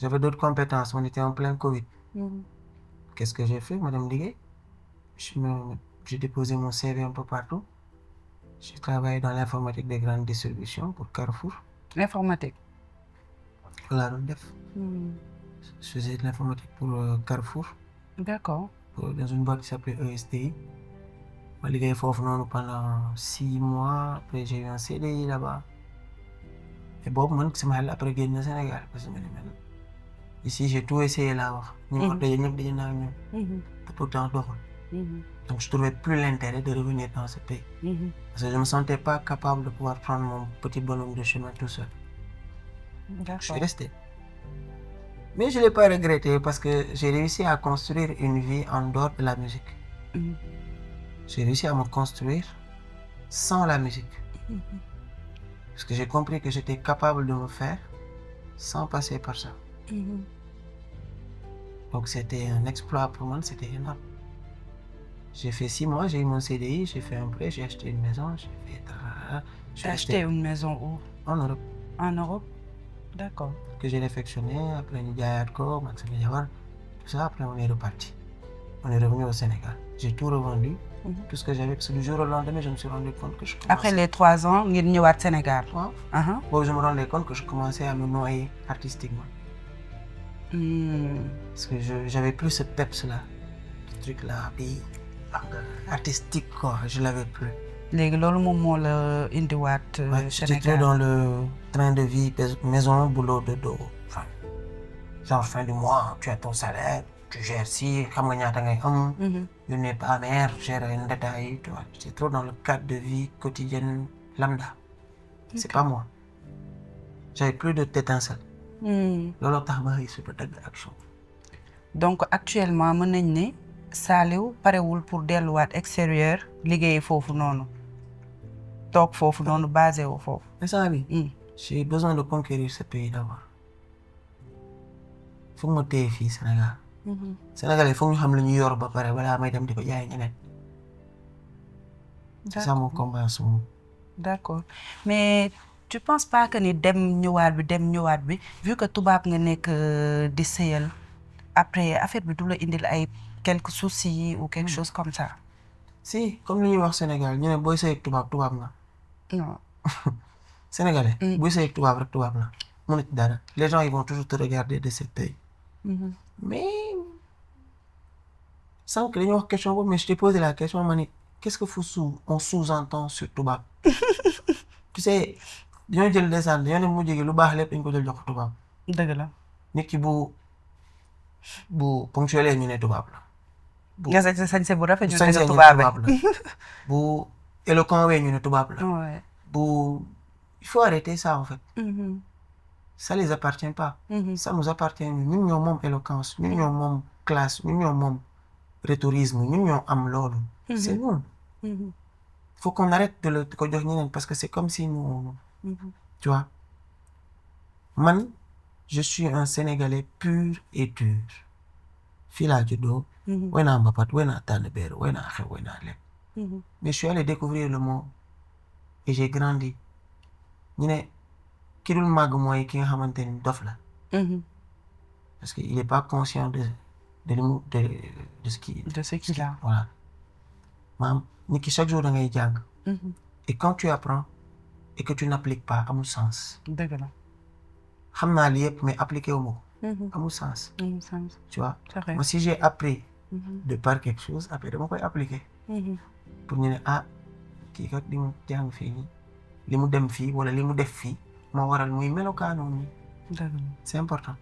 J'avais d'autres compétences, on était en plein Covid. Qu'est-ce que j'ai fait? Ma dem liggéey. J'ai déposé mon CV un peu partout. J'ai travaillé dans l'informatique de grande distribution pour Carrefour. L'informatique. laa doon def. Je faisais de l'informatique pour Carrefour. D'accord. Dans une boîte qui s'appelait ESTI. ma liggéey foofu noonu pendant 6 mois. Après j'ai eu un CDI là-bas. Et boobu man sama xel après génn na Sénégal parce que ici j'ai tout essayé laa wax. ñu ngi ko daje ñëpp daje naa ak ñoom. te pourtant doxul. Donc je trouvais plus l'intérêt de revenir dans ce pays. Parce que je me sentais pas capable de pouvoir prendre mon petit bonhomme de chemin tout seul. Je suis resté. Mais je l'ai pas regretté parce que j'ai réussi à construire une vie en dehors de la musique. J'ai réussi à me construire sans la musique. Parce que j'ai compris que j'étais capable de me faire sans passer par ça. Donc c'était un exploit pour moi, c'était énorme. J'ai fait 6 mois, j'ai eu mon CDI, j'ai fait un prêt, j'ai acheté une maison, j'ai fait... T'as acheté une maison où? En Europe. En Europe? D'accord. Que j'ai réfectionné, après ñu jaayaat ko, man sama jabar, tout ça, après on est reparti. On est revenu au Sénégal. J'ai tout revendu, tout ce que j'avais, parce que du jour au lendemain, je me suis rendu compte que je commençais... Après les 3 ans, ngeen ñëwaat Sénégal. waaw. Boobu je me rendais compte que je commençais à me noyer artistiquement. Parce que j'avais plus ce peps-là, ce truc-là, puis artistique quoi, je l'avais plus. léegi loolu moom moo la indiwaat J'étais Sénégal. trop dans le train de vie maison boulot dodo. Enfin, genre fin du mois tu as ton salaire, tu gères si xam nga ñaata ngay am. yónnee ba mère gérer ndataay tu vois. J'étais trop dans le cadre de vie quotidienne lambda. C'est pas moi. J'avais plus d'étincelle. looloo tax ma xëy suba dagg action. Donc actuellement mën nañ ne Saliou parewul pour delluwaat extérieur liggéey foofu noonu toog foofu noonu basé wu foofu. instant bi j'ai besoin de conquérir ce pays d'abord. foog ma téye fii Sénégal. Sénégalais foog ñu xam la ñu yor ba pare balaa may dem di ko jaay ñeneen. C'est ça mon combat en ce moment. D'accord mais tu penses pas que ni dem ñëwaat bi vu que tubaab nga nekk di sëyal après affaire bi du la indil ay quelques soucis ou quelque chose comme ça. Si comme li ñuy wax Sénégal ñu ne booy sëy ak tubaab nga. non. Sénégalais. booy sëy ak tubaab rek tubaab la. mënu ci dara les gens ils vont toujours te regarder de ce pays. mais sans que dañu wax question boobu mais je t'ai posé la question ma ni qu'est-ce que on sous-entend sur tubaab. tu sais dañoo jël descente dañoo ne mu jógee lu baax lépp dañ ko jël jox ko tubaab. dëgg la. nit ki bu ponctuel ñu ne tubaab la. nga sañse bu rafet ñu ne sañse tubaab la. bu éloquent wee ñu ne tubaab la. ouais. il faut arrêter ça en fait. Ça les appartient pas. Ça nous appartient ñun ñoo moom éloquence ñun ñoo moom classe ñun ñoo moom rhétorisme ñun ñoo am loolu. c'est nous. faut qu'on arrête de ko jox ñeneen parce que c'est comme si nous tu vois man je suis un Sénégalais pur et dur fii laa juddoo woy naa mbapat woy naa tànn beer woy naa xew woy naa lépp mais je suis allé découvrir le monde et j'ai grandi ñu ne ki dul màgg mooy ki nga xamante ni dof la parce que il est pas conscient de ce qu'il a voilà maanaam nit ki chaque jour da ngay jàng et quand tu apprends et que tu n'appliques pas amul sens. dëgg la. xam naa li yëpp mais appliqué wu ma ko. amul sens. tu vois. moi si j'ai appris de par quelque chose après dama koy appliquer. pour ñu ne ah kii kat li mu jàng fii nii li mu dem fii wala li mu def fii moo waral muy melokaanoo nii. dëgg la c'est important.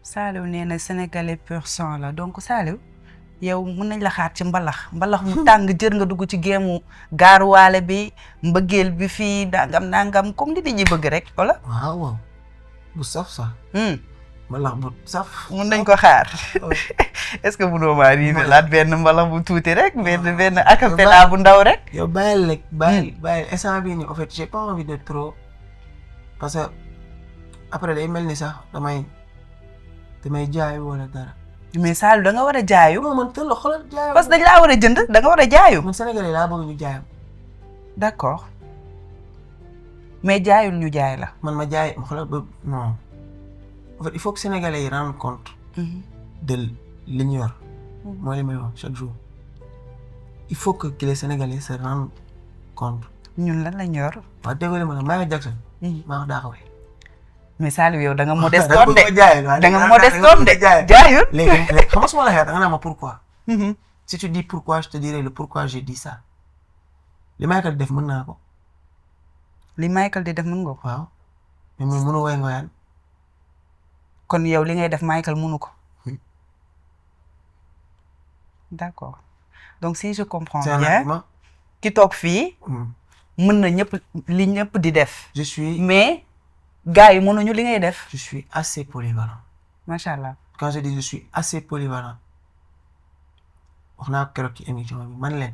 Saliou nee na Sénégalais pur sang la donc Saliou yow mën nañ la xaar ci mbalax mu tàng jër nga dugg ci géemu gaaruwaale bi mbëggeel bi fii nangam comme li nit ñi bëgg rek wala. waaw bu saf sax. mbalax bu saf. mën nañ ko xaar est-ce que mënoo maa riime laat benn mbalax bu tuuti rek benn acapella bu ndaw rek. yow bàyyil rek bàyyil instant bii nii en fait j'ai pas envie de trop parce que après day mel ni sax damay jaay wala dara. mais Saliou da nga war a jaayu. non man teel la xoolal jaayam. parce que dañ laa war a jënd da nga war a jaayu. man Sénégalais laa bëgg ñu jaayam. d'accord mais jaayul ñu jaay la. man ma jaay ma xoolal ba non en fait il faut que Sénégalais yi rendre compte. de li ñu yor. mooy li may wax chaque jour. il faut que les Sénégalais se rendent compte. ñun lan lañ yor. waaw déggoo ma ne Michael Jackson. maa ko daa ko wéy. mais Saliou yow da nga modestoon de da nga modestoon de jaayul. léegi xam nga su ma la waxee da nga naan ma pourquoi. si tu dis pourquoi je te dirai le pourquoi j'ai dit ça. li Michael def mën naa ko. li Michael di def mën nga ko. waaw mais moom mënu woy ngoyaan. kon yow li ngay def Michael mënu ko. d'accord donc si je comprends bien ki toog fii. mën na ñëpp li ñëpp di def. je suis mais gars yi mënuñu li ngay def. je suis assez polyvalent. macha allah. quand je dis je suis assez polyvalent wax naa ko keroog ci émission bi man leen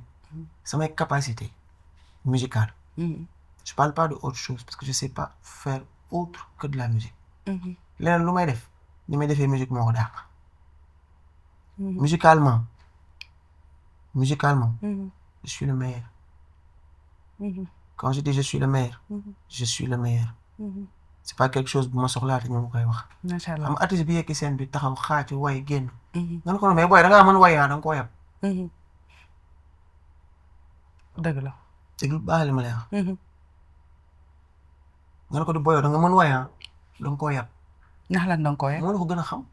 samay capacité musicale. je parle pas de autre chose parce que je sais pas faire autre que de la musique. leneen lu may def ni may defee musique moo ko dàq. musicalement je suis le meilleur. quand je dis je suis le meilleur. je suis le meilleur. c'est pas quelque chose bu ma soxlaate ñoo ma koy wax. macha allah am artiste bi yekki scène bi taxaw xaaci way génn. nga ne ko mais booy da ngaa mën way da nga koo yab. dëgg la. dëgg lu baax li ma lay wax. nga ne ko du booy da nga mën way da nga koo yab. ndax lan da nga koo yab. moo la ko gën a xam.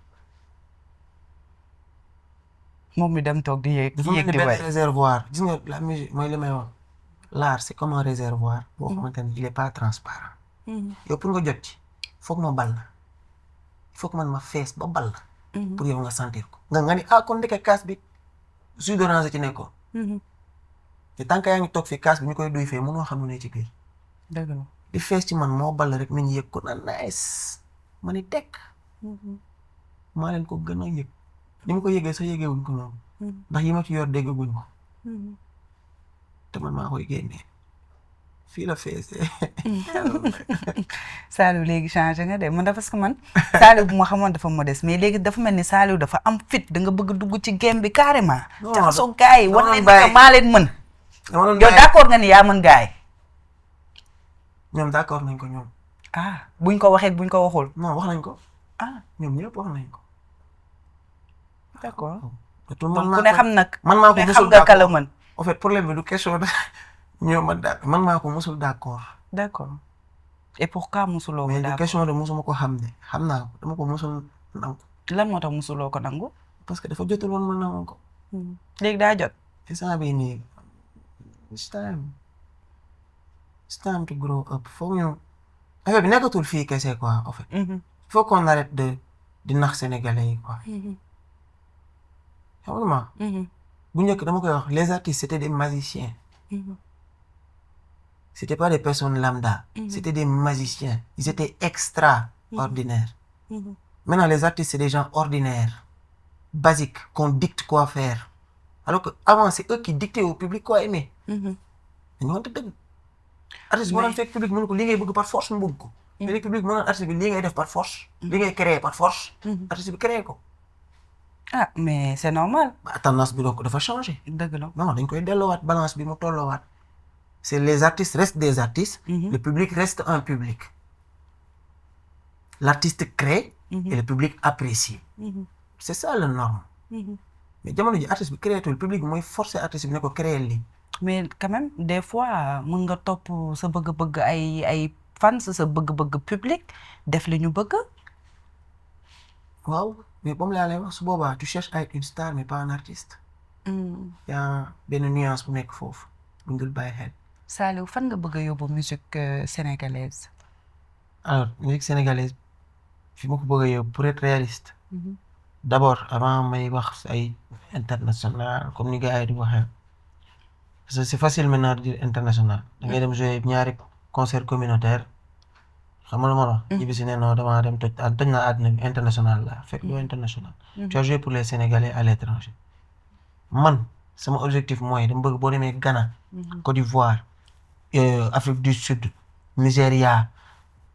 moom mi dem toog di yéeg di yéeg di benn way. réservoir gis nga la musique mooy li may wax. l'art c'est comme un réservoir. boo xamante ni il est pas transparent. yow pour nga jot ci foog ma ball il faut que man ma fees ba ball. pour yow nga sentir ko. nga ni ah kon ndeke kaas bi jus d'orange ci nekkoon. te tant que yaa ngi toog fii kaas bi ñu koy duy fee mënoo xam lu ne ci biir. dëgg la. di fees ci man moo ball rek nit ñi yëg ko na nice ma ni tekk. maa leen ko gën a yëg. ni ma ko yëgee sax yëgeewuñ ko noonu. ndax yi ma ci yor déggaguñ ko. te man maa koy génnee. fii la feesee. Saliou léegi changé nga de man dafa parce que man Saliou bu ma xamoon dafa modeste mais léegi dafa mel ni Saliou dafa am fit da nga bëgg dugg ci game bi carrément. non jaxasoo gars yi wan leen bàyyi. ne maa leen mën. yow d'accord nga ni yaa mën gars yi. ñoom d'accord nañ ko ñoom. ah buñ ko waxee buñ ko waxul. non wax nañ ko. ah ñoom ñëpp wax nañ ko. d'accord. donc ku ne xam nag. man maa ko ne xam musul nga kala d'accord. mën. en fait problème bi du question de ñoom man maa ko musul d'accord. d'accord et pourquoi musuloo ko mais du d'accord question de musuma ko xam ne xam naa ko dama ko musul nangu. lan moo tax musuloo ko nangu. parce que dafa jotul woon ma nangu ko. léegi daa jot. instant bii nii it's time to grow up foog ñu affaire bi nekkatul fii kese quoi en fait. il faut qu'on arrête di nax sénégalais yi quoi. xam nga bu njëkk dama koy wax les artistes c'était des magiciens. C'était pas des personnes lambda. C'était des magiciens. Ils étaient extraordinaires. Maintenant, les artistes, c'est des gens ordinaires, basiques, qu'on dicte quoi faire. Alors qu'avant, c'est eux qui dictaient au public quoi aimer. Dañu wante dëgg. Artiste moo doon fekk public mënu ko li ngay bëgg par force mu bëgg ko. mais le public moo doon artiste bi li ngay def par force. li ngay créer par force. artiste bi créer ko. ah mais c'est normal. tendance bi donc dafa changer. dëgg la. non dañ koy delloowaat balance bi mu tolloowaat. c'est les artistes restent des artistes. Le public reste un public. L'artiste crée. Et le public apprécie. C'est ça la norme. mais jamono ji artiste bi créé tout le public bi mooy forcer artiste bi ne ko créer lii. mais quand même des fois mën nga topp sa bëgg-bëgg ay fans sa bëgg-bëgg public def li ñu bëgg. waaw mais comme laa lay wax su boobaa tu cherches à être une star mais pas un artiste. yaa benn nuance bu nekk foofu bu ñu dul bàyyi xel. Saliou fan nga bëgg a yóbbu musique sénégalaise. alors musique sénégalaise fi ma ko bëgg a yóbbu pour être réaliste. d'abord avant may wax ay international comme ni gars yi di waxee. parce que c'est facile maintenant de dire international. da ngay dem jouer ñaari concert communautaire. xam nga lu ma la wax. ñibbi si ne non damaa dem toj naa àddina bi international la fekk doo international. tu as joué pour les Sénégalais à l'étranger. man sama objectif mooy dama bëgg boo demee Ghana. Côte d'Ivoire. Afrique du Sud. Nigeria.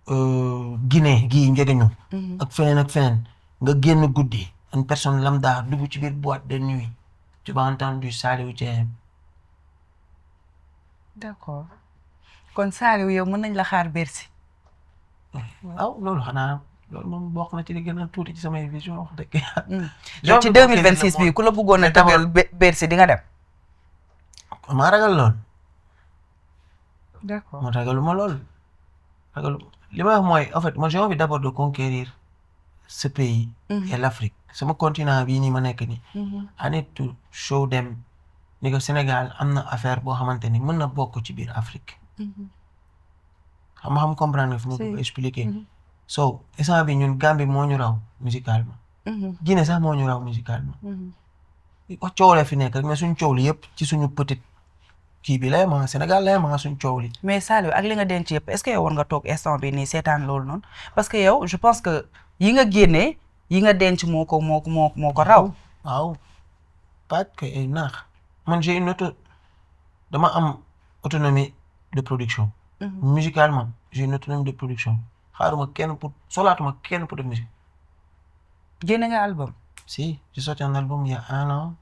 Guinée gii njëge ñu. ak feneen nga génn guddi une personne lambda dugg ci biir boîte de nuit tu vas entendre du Saliou Dieng. d'accord kon Saliou yow mën nañ la xaar Bercy. waaw loolu xanaa loolu moom bokk na ci li gën a tuuti ci samay vision wax dëgg yàlla. yow ci 2026 bii ku la bëggoon a tëggal Bercy di nga dem. maa ragal lool. d'accord man ragaluma lool li ma wax mooy en fait moi j'ai envie d'abord de conquérir ce pays. et l'Afrique sama continent bii nii ma nekk nii. I need to show them ni que Sénégal am na affaire boo xamante ni mën na bokk ci biir Afrique. xam comprendre nga fi ma bëgg expliquer. so instant bi ñun Gambie moo ñu raw musicalement. Guinée sax moo ñu raw musicalement. wax coow la fi nekk rek mais suñ coow li yëpp ci suñu petite kii bi lay ma Sénégal lay ma suñ coow li. mais Saliou ak li nga denc yëpp est-ce que yow war nga toog instant bi nii seetaan loolu noonu parce que yow je pense que yi nga génnee yi nga denc moo ko raw. waaw pas que ay naax man j'ai une dama am autonomie de production. musicalement j'ai une autonomie de production xaaruma kenn solaatuma kenn pour def musique. génne nga album. si j'ai sorti un album il y a 1 an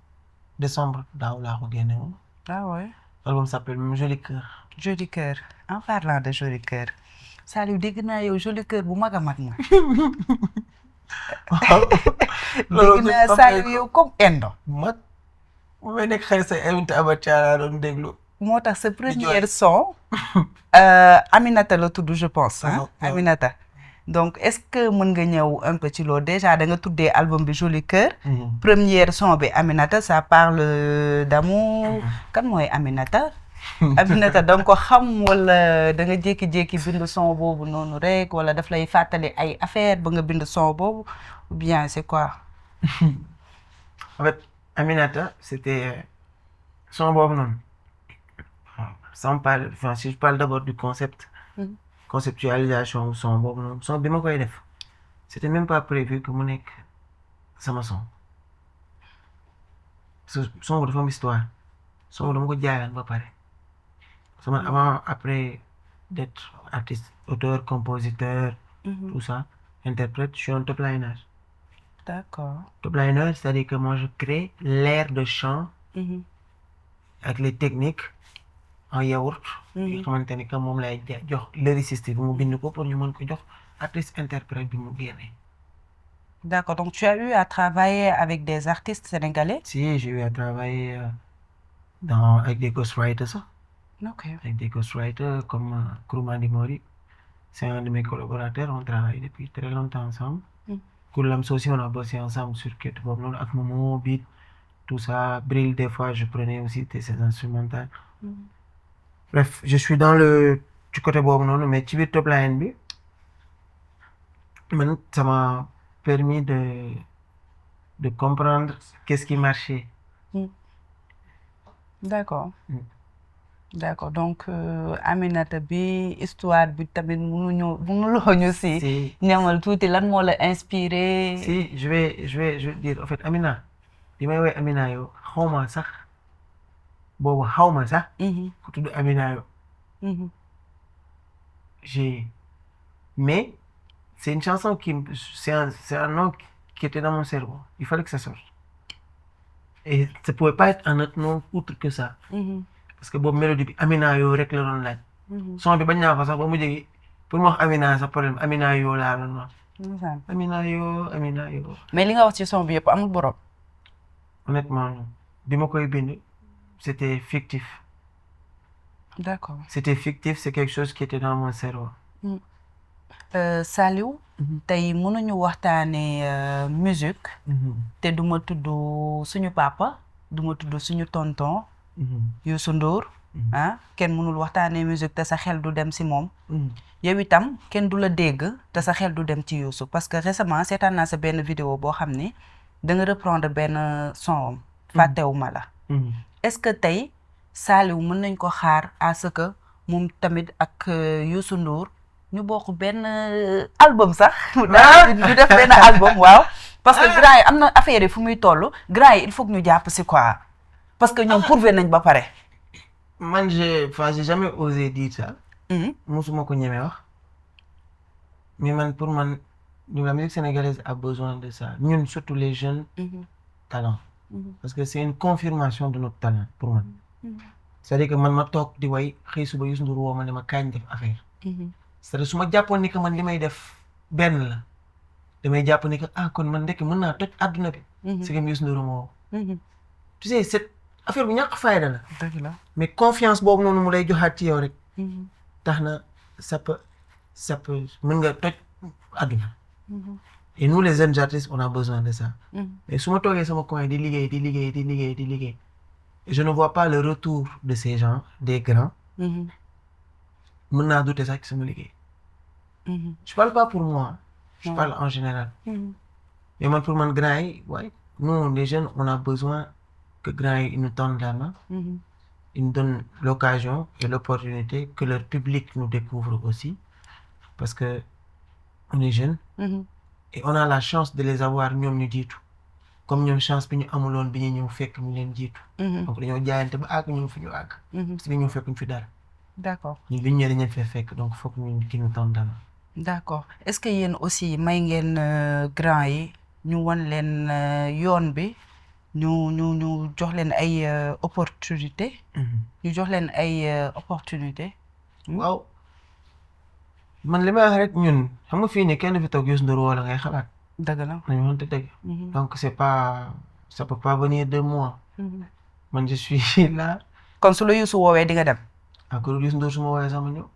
décembre daaw laa ko génne woon. ah ouais. L'album s'appelle Joli Cœur. Joli Cœur en parlant de Joli Cœur Saliou dégg naa yow Joli Cœur bu mag a mag ma. waaw. dégg naa Saliou yow comme Endo. mat mu may nekk xëy sa invité Abacha laa doon déglu. moo tax sa première son. Aminata la tudd je pense. Aminata donc est-ce que mën nga ñëw un peu ci loolu déjà da nga tuddee album bi Joli Cœur. première son bi Aminata ça parle d'amour. kan mooy Aminata. Aminata da nga ko xam wala da nga jékki-jékki bind son boobu noonu rek wala daf lay fàttali ay affaire ba nga bind son boobu ou bien c'est quoi. en fait Aminata c'était son boobu noonu. si je parle d'abord du concept. conceptualisation wu son boobu noonu son bi ma koy def c'était même pas prévu que mu nekk sama son son boobu dafa am histoire son boobu dama ko jaayoon ba pare sama avant après d'être artiste auteur compositeur tout ça interprète je suis un top liner. D'accord. Top liner c'est-à-dire que moi je crée l'air de chant avec les techniques en yaourt. yi xamante ni que moom lay jox lyriciste bi mu bind ko pour ñu mën ko jox artiste interprète bi mu génne. D'accord, donc tu as eu à travailler avec des artistes sénégalais? Si, j'ai eu à travailler avec des ghostwriters. Ok. Avec des ghostwriters comme Kouroumani Mori. C'est un de mes collaborateurs, on travaille depuis très longtemps ensemble. Koulam aussi, on a bossé ensemble sur Kate Bob, avec Momo, Beat, tout ça. Brill, des fois, je prenais aussi ses instrumentales. Bref, je suis dans du côté Bob, mais tu veux top line B. Maintenant, ça m'a permis de comprendre qu'est-ce qui marchait. D'accord. D'accord, donc Aminata bi histoire bi tamit mënuloo ñu si ñamal tuuti lan moo la inspiré. Si, je vais dire en fait Amina li may woy Amina yow xawma sax boobu xawma sax ku tudd Amina yow. Mais c'est une chanson c'est un nom qui était dans mon cerveau. Il fallait que ça sorte. Et ça pouvait pas être un autre nom autre que ça. Parce que boobu mélodie bi Amina yoo rek la doon laaj. son bi bañ naa ko sax ba mu jógee pour mu wax Amina sax problème Amina yoo laa doon wax. Amina yoo. mais li nga wax ci son bi yëpp amul borom. Honnêtement bi ma koy bind c'était fictif. D'accord. C'était fictif, c'est quelque chose qui était dans mon cerveau. Saliou. tey mënuñu waxtaanee musique. te du ma tudd suñu papa du ma tudd suñu tonton. Youssou Ndour. kenn mënul waxtaanee musique te sa xel du dem si moom. yow itam kenn du la dégg te sa xel du dem ci Youssou parce que récemment seetaan naa sa benn vidéo boo xam ni da nga reprendre benn son. fàttewuma la. est-ce que tey Saliou mën nañ ko xaar à ce que moom tamit ak Youssou Ndour ñu bokk benn album sax. ñu def benn album waaw. parce que gars yi am na affaire yi fu muy toll gars yi il faut que ñu jàpp si quoi. parce que ñoom prouvé nañ ba pare. man j'ai jamais osé dire ça. musuma ko ñeme wax. mais man pour man la musique sénégalaise a besoin de ça ñun surtout les jeunes talents parce que c'est une confirmation de notre talent pour moi. C'est-à-dire que man ma toog di way xëy suba Youssou Ndour woo ma ne ma kañ def affaire. c'est-à-dire su ma jàppoon ni que man li may def benn la damay jàpp ni que kon man ndekk mën naa toj àdduna bi. c'est que Youssou Ndour ma woo. tu sais cette affaire bu ñàkk fayda la. dëgg la mais confiance boobu noonu mu lay joxaat ci yow rek. tax na ça peut mën nga toj àdduna. et nous les jeunes artistes on a besoin de ça. mais su ma toogee sama coin di liggéey. je ne vois pas le retour de ces gens des grands. mën naa douter sax ci sama liggéey. je parle pas pour moi. je parle en général. mais man pour man grand yi waaye nous les jeunes on a besoin que grand yi nous tendent la main. ils nous donnent l'occasion et l'opportunité que leur public nous découvre aussi parce que on est jeunes. et on a la chance de les avoir ñoom ñu jiitu comme ñoom chance bi ñu amuloon bi ñu ñëw fekk ñu leen jiitu. donc dañoo jaayante ba àgg ñoom fi ñu àgg. parce que ñoom fekkuñ fi dara. d'accord ñun bi ñu ñëwee dañu fee fekk donc foog ñu ki ñu tànn dara. d'accord est-ce que yéen aussi may ngeen grand yi ñu wan leen yoon bi ñu jox leen ay opportunité. ñu jox leen ay opportunité. waaw man li may wax rek ñun xam nga fii ne kenn fi toog Youssou Ndour wala ngay xalaat. dëgg la nañu waxante dëgg. donc ça peut pas venir de moi. man je suis là. kon su la Youssou woowee di nga dem. ak Youssou Ndour su ma woowee sama ñëw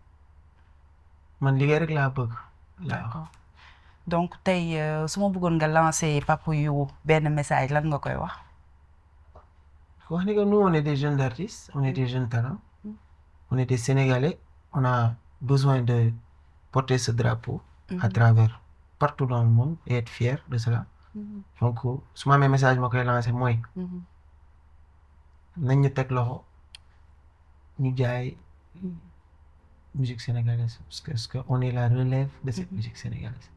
man liggéey rek laa bëgg. d'accord donc tey su ma bëggoon nga lancer Papa You benn message lan nga koy wax. wax ni que nous on est des jeunes artistes on est des jeunes talents. on est des Sénégalais on a besoin de porter ce drapeau. à travers partout dans le monde et être fier de cela. donc su ma amee message ma koy lancer mooy. nañ ñu teg loxo ñu jaay musique sénégalaise parce que on est la relève de cette musique sénégalaise.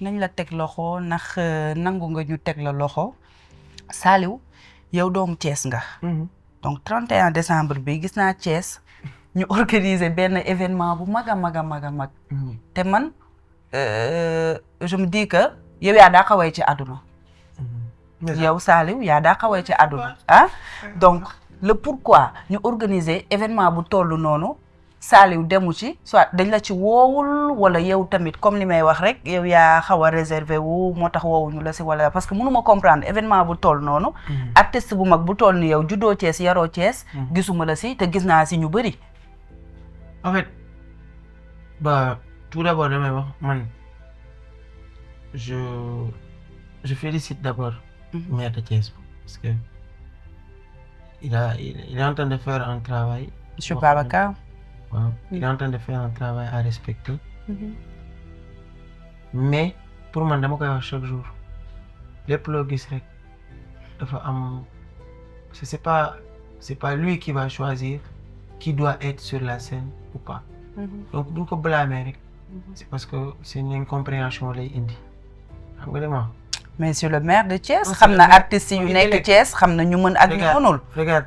nañ la teg loxo ndax nangu nga ñu teg la loxo Saliou yow doomu Thiès nga. donc 31 décembre bi gis naa Thiès ñu organiser benn événement bu mag a mag. te man je me dis que yow yaa daa xawee ci àdduna. yow Saliou yaa daa xawee ci àdduna donc le pourquoi ñu organiser événement bu tollu noonu Saliou demu ci soit dañ la ci woowul wala yow tamit comme li may wax rek yow yaa xaw a réservé wu moo tax woowuñu la si wala parce que mënuma comprendre événement bu toll noonu. artiste bu mag bu toll ni yow juddoo Thiès yaroo Thiès. gisuma la si te gis naa si ñu bëri. en fait tout d'abord damay wax man je félicite d'abord. maire de Thiès parce que il est en train de faire un travail. Monsieur Babacar. waaw il est en train de faire un travail à respecter. mais pour man dama koy wax chaque jour lépp loo gis rek dafa am c'est pas lui qui va choisir qui doit être sur la scène ou pas. donc duñ ko blâmer rek. c'est parce que c'est une incompréhension lay indi xam nga dama. mais c'est le maire de Thiès xam na artistes yu nekk Thiès xam na ñu mën ak ñu mënul.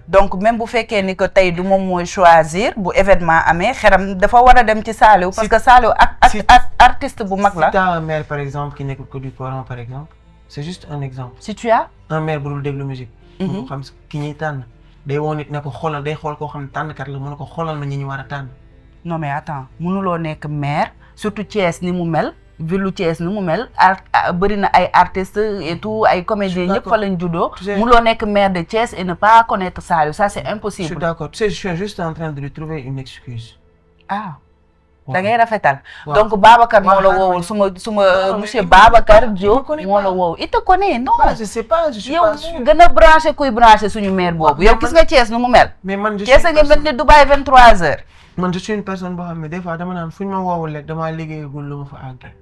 donc même bu fekkee ni que tey du moom mooy choisir bu événement amee xeram dafa war a dem ci Saliou parce que Saliou ak artiste bu mag la. si t'as un maire par exemple qui nekk Côte d'Ivoire par exemple c'est juste un exemple. si tu as un maire bu dul déglu musique. mu xam ki ñuy tànn day woo nit ne ko xoolal day xool koo xam ne tànnkat la mën na ko xoolal ma ñi ñu war a tànn. non mais attends mënuloo nekk maire surtout Thiès ni mu mel. villu Thiès ni mu mel bëri na ay artistes et tout ay comédiens ñëpp fa lañ juddoo. mënuloo nekk maire de Thiès et ne pas connaître Saliou ça c'est impossible. je suis d'accord tu sais je suis juste en train de lui trouver une excuse. da ngay rafetal. donc Babacar moo la woowul suma monsieur Babacar Diop moo la woowu il te connaît non. je sais pas je suis pas sûr yow gën a branché kuy branché suñu maire boobu. yow gis nga Thiès nu mu mel. mais man je suis Thiès a ngi mel ni Dubaï 23h. man je suis une personne boo xam ne des fois dama naan fu ñu ma woowul rek damaa liggéeyagul lu ma fa àggee.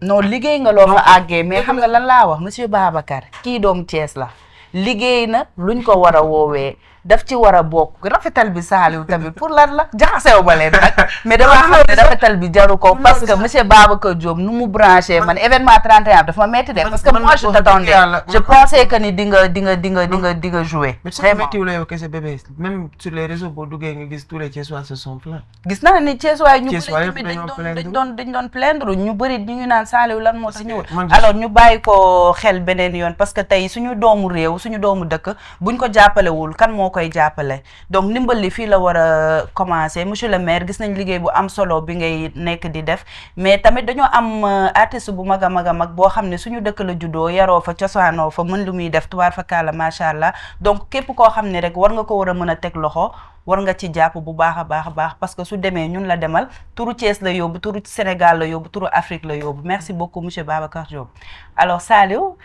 non liggéey nga loo fa àggee mais xam nga lan laa wax monsieur Babacar kii doomu Thiès la liggéey na luñ ko war a woowee daf ci war a bokk rafetal bi Saliou tamit pour lan la jaxasew ba leen nag mais damaa xam ne rafetal bi jaru ko parce que monsieur Babacar Diop nu mu branché man événement 31 dafa metti de parce que moi je t'attendais je pensais que ni di nga jouer vraiment la yow kese bébé même sur les réseaux boo duggee nga gis tous les Thiessois se sont plaints gis naa ni Thiessois ñu bëri dañ doon plaindre ñu bëri ñu ngi naan Saliou lan moo tax ñëwul alors ñu bàyyi ko xel beneen yoon parce que tey suñu doomu réew suñu doomu dëkk buñ ko jàppalewul kan moo koy jàppale donc ndimbal li fii la war a commencer monsieur le maire gis nañ liggéey bu am solo bi ngay nekk di def mais tamit dañoo am artiste bu mag a mag boo xam ne suñu dëkk la juddoo yaroo fa cosaanoo fa mën lu muy def tubaar fa kaala macha allah donc képp koo xam ne rek war nga ko war a mën a teg loxo war nga ci jàpp bu baax a baax parce que su demee ñun la demal turu Thiès la yóbbu turu Sénégal la yóbbu turu Afrique la yóbbu merci beaucoup monsieur Babacar Diop alors Saliou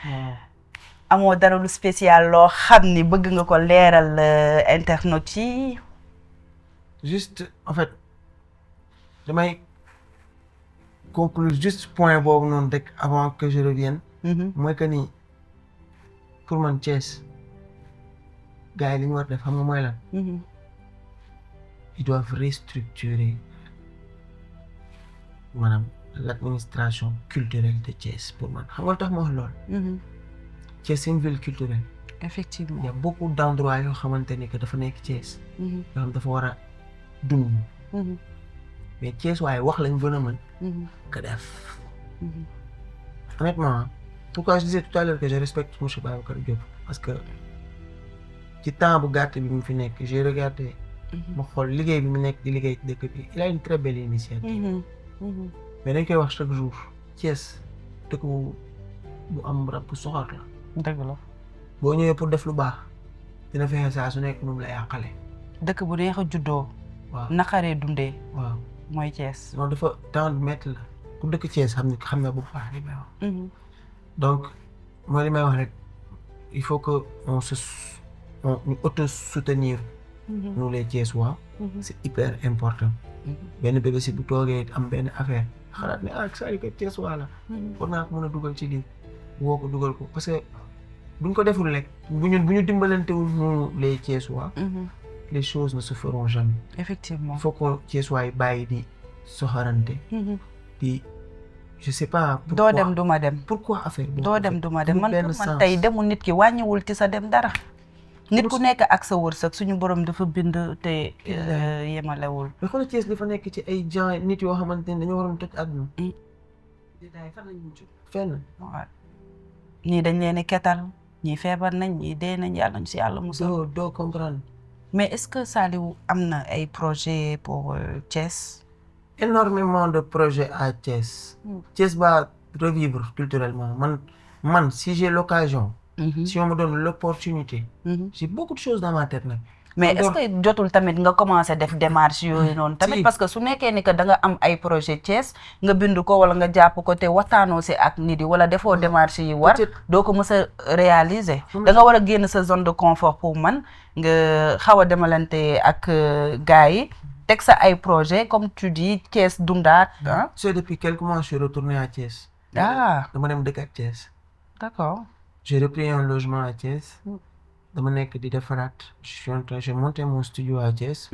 amoo dara lu spécial loo xam ni bëgg nga ko leeral internautes yi juste en fait damay conclure juste point boobu noonu rek avant que je revienne mooy que ni pour man Thiès gars yi li ñu war def xam nga mooy lan ils doivent restructurer maanaam l'administration culturelle de Thiès pour man xam nga lu tax ma wax loolu Thiès c'est une ville culturelle effectivement il y a beaucoup d'endroits yoo xamante ni que dafa nekk Thiès yoo xam dafa war a dund mais Thiès waaye wax lañ gën a mën que def honnêtement pourquoi je disais tout à l'heure que je respecte monsieur Babacar Diop parce que ci temps bu gàtt bi mu fi nekk j'ai regardé ma xool liggéey bi mu nekk di liggéey ci dëkk bi il a une très belle initiative mais dañ koy wax chaque jour Thiès dëkk bu am rab bu soxor la dëgg la boo ñëwee pour def lu baax dina fexe saa su nekk nu mu la yàqale dëkk bu neex a juddoo waaw naqaree dundee waaw mooy Thiès non dafa temps de métti la ku dëkk Thiès xam na bu baax li may wax donc mooy li may wax rek il faut que ñu auto-soutenir nous les Thiessois c'est hyper important benn bébé si bu toogee am benn affaire xalaat ne Saliou kat Thiessois la war naa ko mën a dugal ci lii woo ko dugal ko parce que buñ ko deful rek bu ñu dimbalantewul nous les Thiessois les choses ne se feront jamais effectivement il faut que Thiessois yi bàyyi di soxorante di je sais pas doo dem duma dem pourquoi affaire doo dem duma dem man tey demul nit ki wàññiwul ci sa dem dara nit ku nekk ak sa wërsëg suñu borom dafa bind te yemalewul mais xoolal Thiès dafa nekk ci ay gens nit yoo xamante ne dañoo waroon toj àdduna fenn ñii dañ leen ketal ñii feebar nañ ñii dee nañ yàlla ñu si yàlla musal doo comprendre mais est-ce que Saliou am na ay projet pour Thiès énormément de projets à Thiès Thiès va revivre culturellement man si j'ai l'occasion si on me donne l'opportunité j'ai beaucoup de choses dans ma tête nag mais est-ce que jotul tamit nga commencer def démarche yooyu noonu tamit parce que su nekkee ni que da nga am ay projet Thiès nga bind ko wala nga jàpp ko te waxtaanoo si ak nit yi wala defoo démarche yi war doo ko mës a réaliser da nga war a génn sa zone de confort pour man nga xaw a demalante ak gars yi teg sa ay projet comme tu dis Thiès dundaat ah c'est depuis quelques mois je suis retourné à Thiès dama dem dëkk ak Thiès d'accord j'ai repris un logement à Thiès dama nekk di defaraat j'ai monté mon studio à Thiès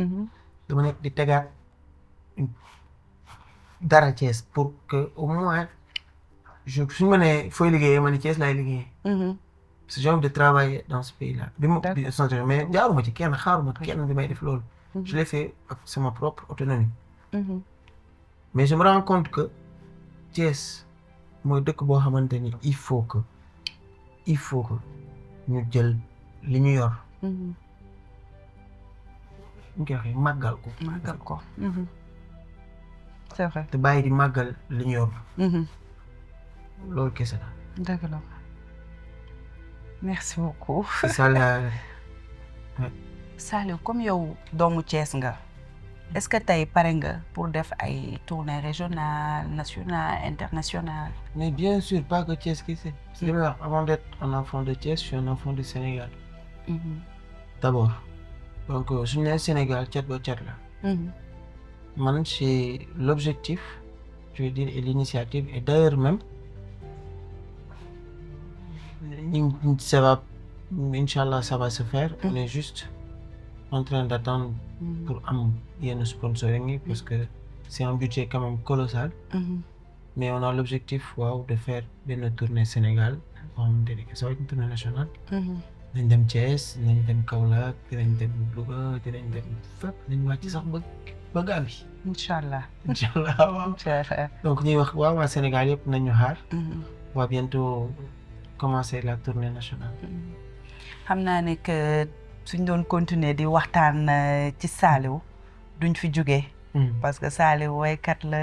dama nekk di tegaat dara Thiès pour que au moins suñu ma nee fooy liggéeyee ma ni Thiès laay liggéeyee parce que j'ai envie de travailler dans ce pays là mais jaaruma ci kenn xaaruma kenn bi may def loolu je l'ai fait ak sama propre autonomie mais je me rends compte que Thiès mooy dëkk boo xamante ni il faut que ñu jël li ñu yor ñu koy waxee màggal ko c'est vrai te bàyyi di màggal li ñu yor loolu kese la dëgg la merci beaucoup c'est ça la Saliou comme yow doomu Thiès nga est-ce que tey pare nga pour def ay tournées régionales nationales internationales mais bien sûr pas que Thiès kese parce que avant d'être un enfant de Thiès je suis un enfant du Sénégal d'abord donc suñu nee Sénégal cat ba cat la man c'est l'objectif je veux dire et l'initiative et d'ailleurs même ça va inchallah ça va se faire on est juste en train d'attendre pour am yenn sponsoring yi parce que c'est un budget quand même colossal. Mais on a l'objectif de faire benn tournée Sénégal boo xamante ni ça va être une tournée nationale. dinañ dem Thiès dinañ dem Kaolack dinañ dem Louga dinañ dem fépp dinañ wàcc sax ba Gambie. incha allah waaw. donc ñuy wax waa Sénégal yëpp nañ ñu xaar. on va bientôt commencer la tournée nationale. xam naa ne que suñ doon continuer di waxtaan ci Saliou duñ fi jóge parce que Saliou waykat la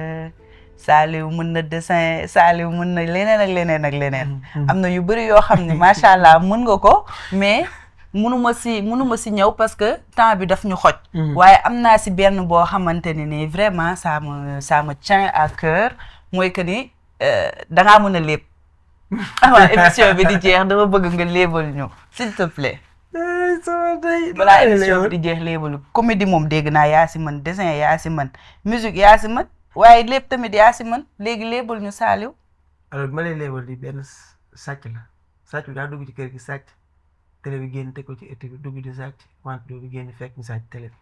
Saliou mën na dessin Saliou mën na leneen ak leneen. am na yu bëri yoo xam ne macha allah mën nga ko mais mënuma si ñëw parce que temps bi daf ñu xoj. waaye am naa si benn boo xamante ne ni vraiment ça me tient à cœur mooy que ni dangaa mën a lépp. avant émission bi di jeex dama bëgg nga léebal ñu s'il te plaît. balaa émission bi di jeex léebalu comédie moom dégg naa yaa si mën dessin yaa si mën musique yaa si mën waaye lépp tamit yaa si mën léegi léebal ñu Saliou. alors ma lay léebal di benn sàcc bi daa dugg ci kër gi sàcc télé bi génn teg ko ci ëtt bi dugg di sàcc wante bi génn fekk ñu sàcc télé bi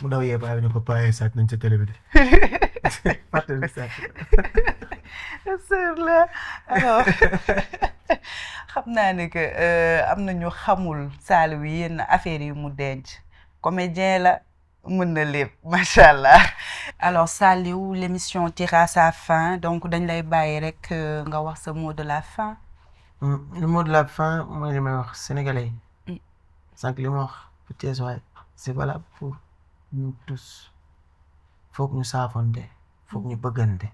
mu daw yee paa bi ne ko paa sàcc nañ ca télé bi de fàttali sàcc la alors xam naa ne que am na ñu xamul Saliou yenn affaires yi mu denc comédien la mën na lépp macha allah. alors Saliou l'émission tire à sa fin donc dañ lay bàyyi rek nga wax sa mot de la fin. le mot de la fin mooy li may wax sénégalais yi. sànq li ma wax pour Thiès waaye c'est valable pour nous tous. foog ñu saafonte foog ñu bëggante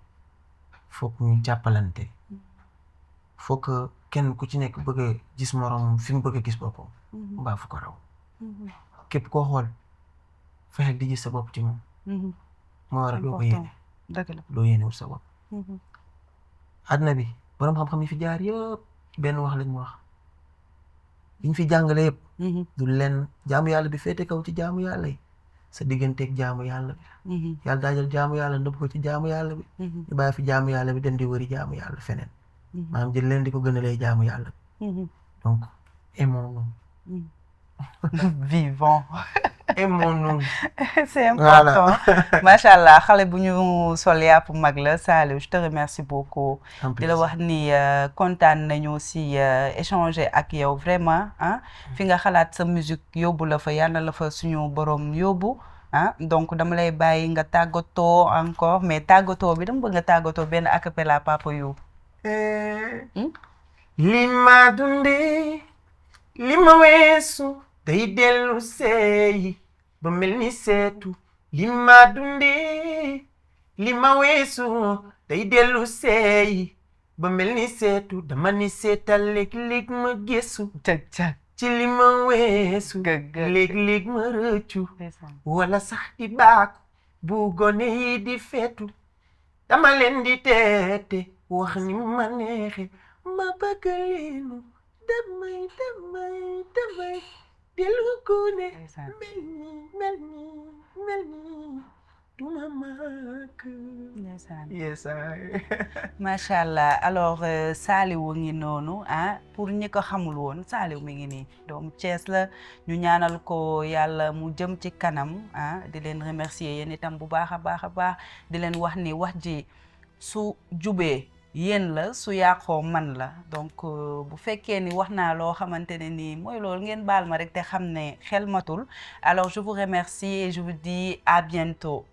foog ñu jàppalante foog que kenn ku ci nekk bëgg a gis moroom fi mu bëgg a gis boppam. mbaa fu ko raw. képp koo xool fexeel di gis sa bopp ci moom. moo war a doo ko yéene. dëgg la doo yéene wut sa bopp. àdduna bi boroom xam-xam yi fi jaar yëpp benn wax lañ wax liñ fi jàngale yëpp. du leen jaamu yàlla bi féete kaw ci jaamu yàlla yi sa digganteeg jaamu yàlla bi. yàlla daa jël jaamu yàlla ndëpp ko ci jaamu yàlla bi. ñu bàyyi fi jaamu yàlla bi dem di wëri jaamu yàlla feneen. maanaam jël leen di ko gënalee jaamu yàlla bi. donc aimons-nous. vivons. aimons-nous. c'est important. macha allah xale bu ñu sol yàpp mag la Saliou je te remercie beaucoup. di la wax ni kontaan nañu si échanger ak yow vraiment fi nga xalaat sa musique yóbbu la fa yàlla la fa suñu borom yóbbu donc dama lay bàyyi nga tàggatoo encore mais tàggatoo bi dama bëgg nga tàggatoo benn a cappella Papa You. li ma dundee li ma weesu day dellu seey ba mel ni seetu li ma dundee li ma weesu day dellu seey ba mel ni seetu dama ni seetal léeg-léeg ma gëstu cag ci li ma weesu léeg-léeg ma rëccu wala sax di baaku bu gone yi di feetu dama leen di teete wax ni ma neexe ma bëgg leenu damay dellu ko ne mel ni duma màgg. yes macha allah alors Saliou ngi noonu pour ñi ko xamul woon Saliou mi ngi nii doomu Thiès la ñu ñaanal ko yàlla mu jëm ci kanam di leen remercier yéen itam bu baax a baax di leen wax ni wax ji su jubee yéen la su yàqoo man la donc bu fekkee ni wax naa loo xamante ne nii mooy loolu ngeen baal ma rek te xam ne xel matul alors je vous remercie et je vous dis à bientôt.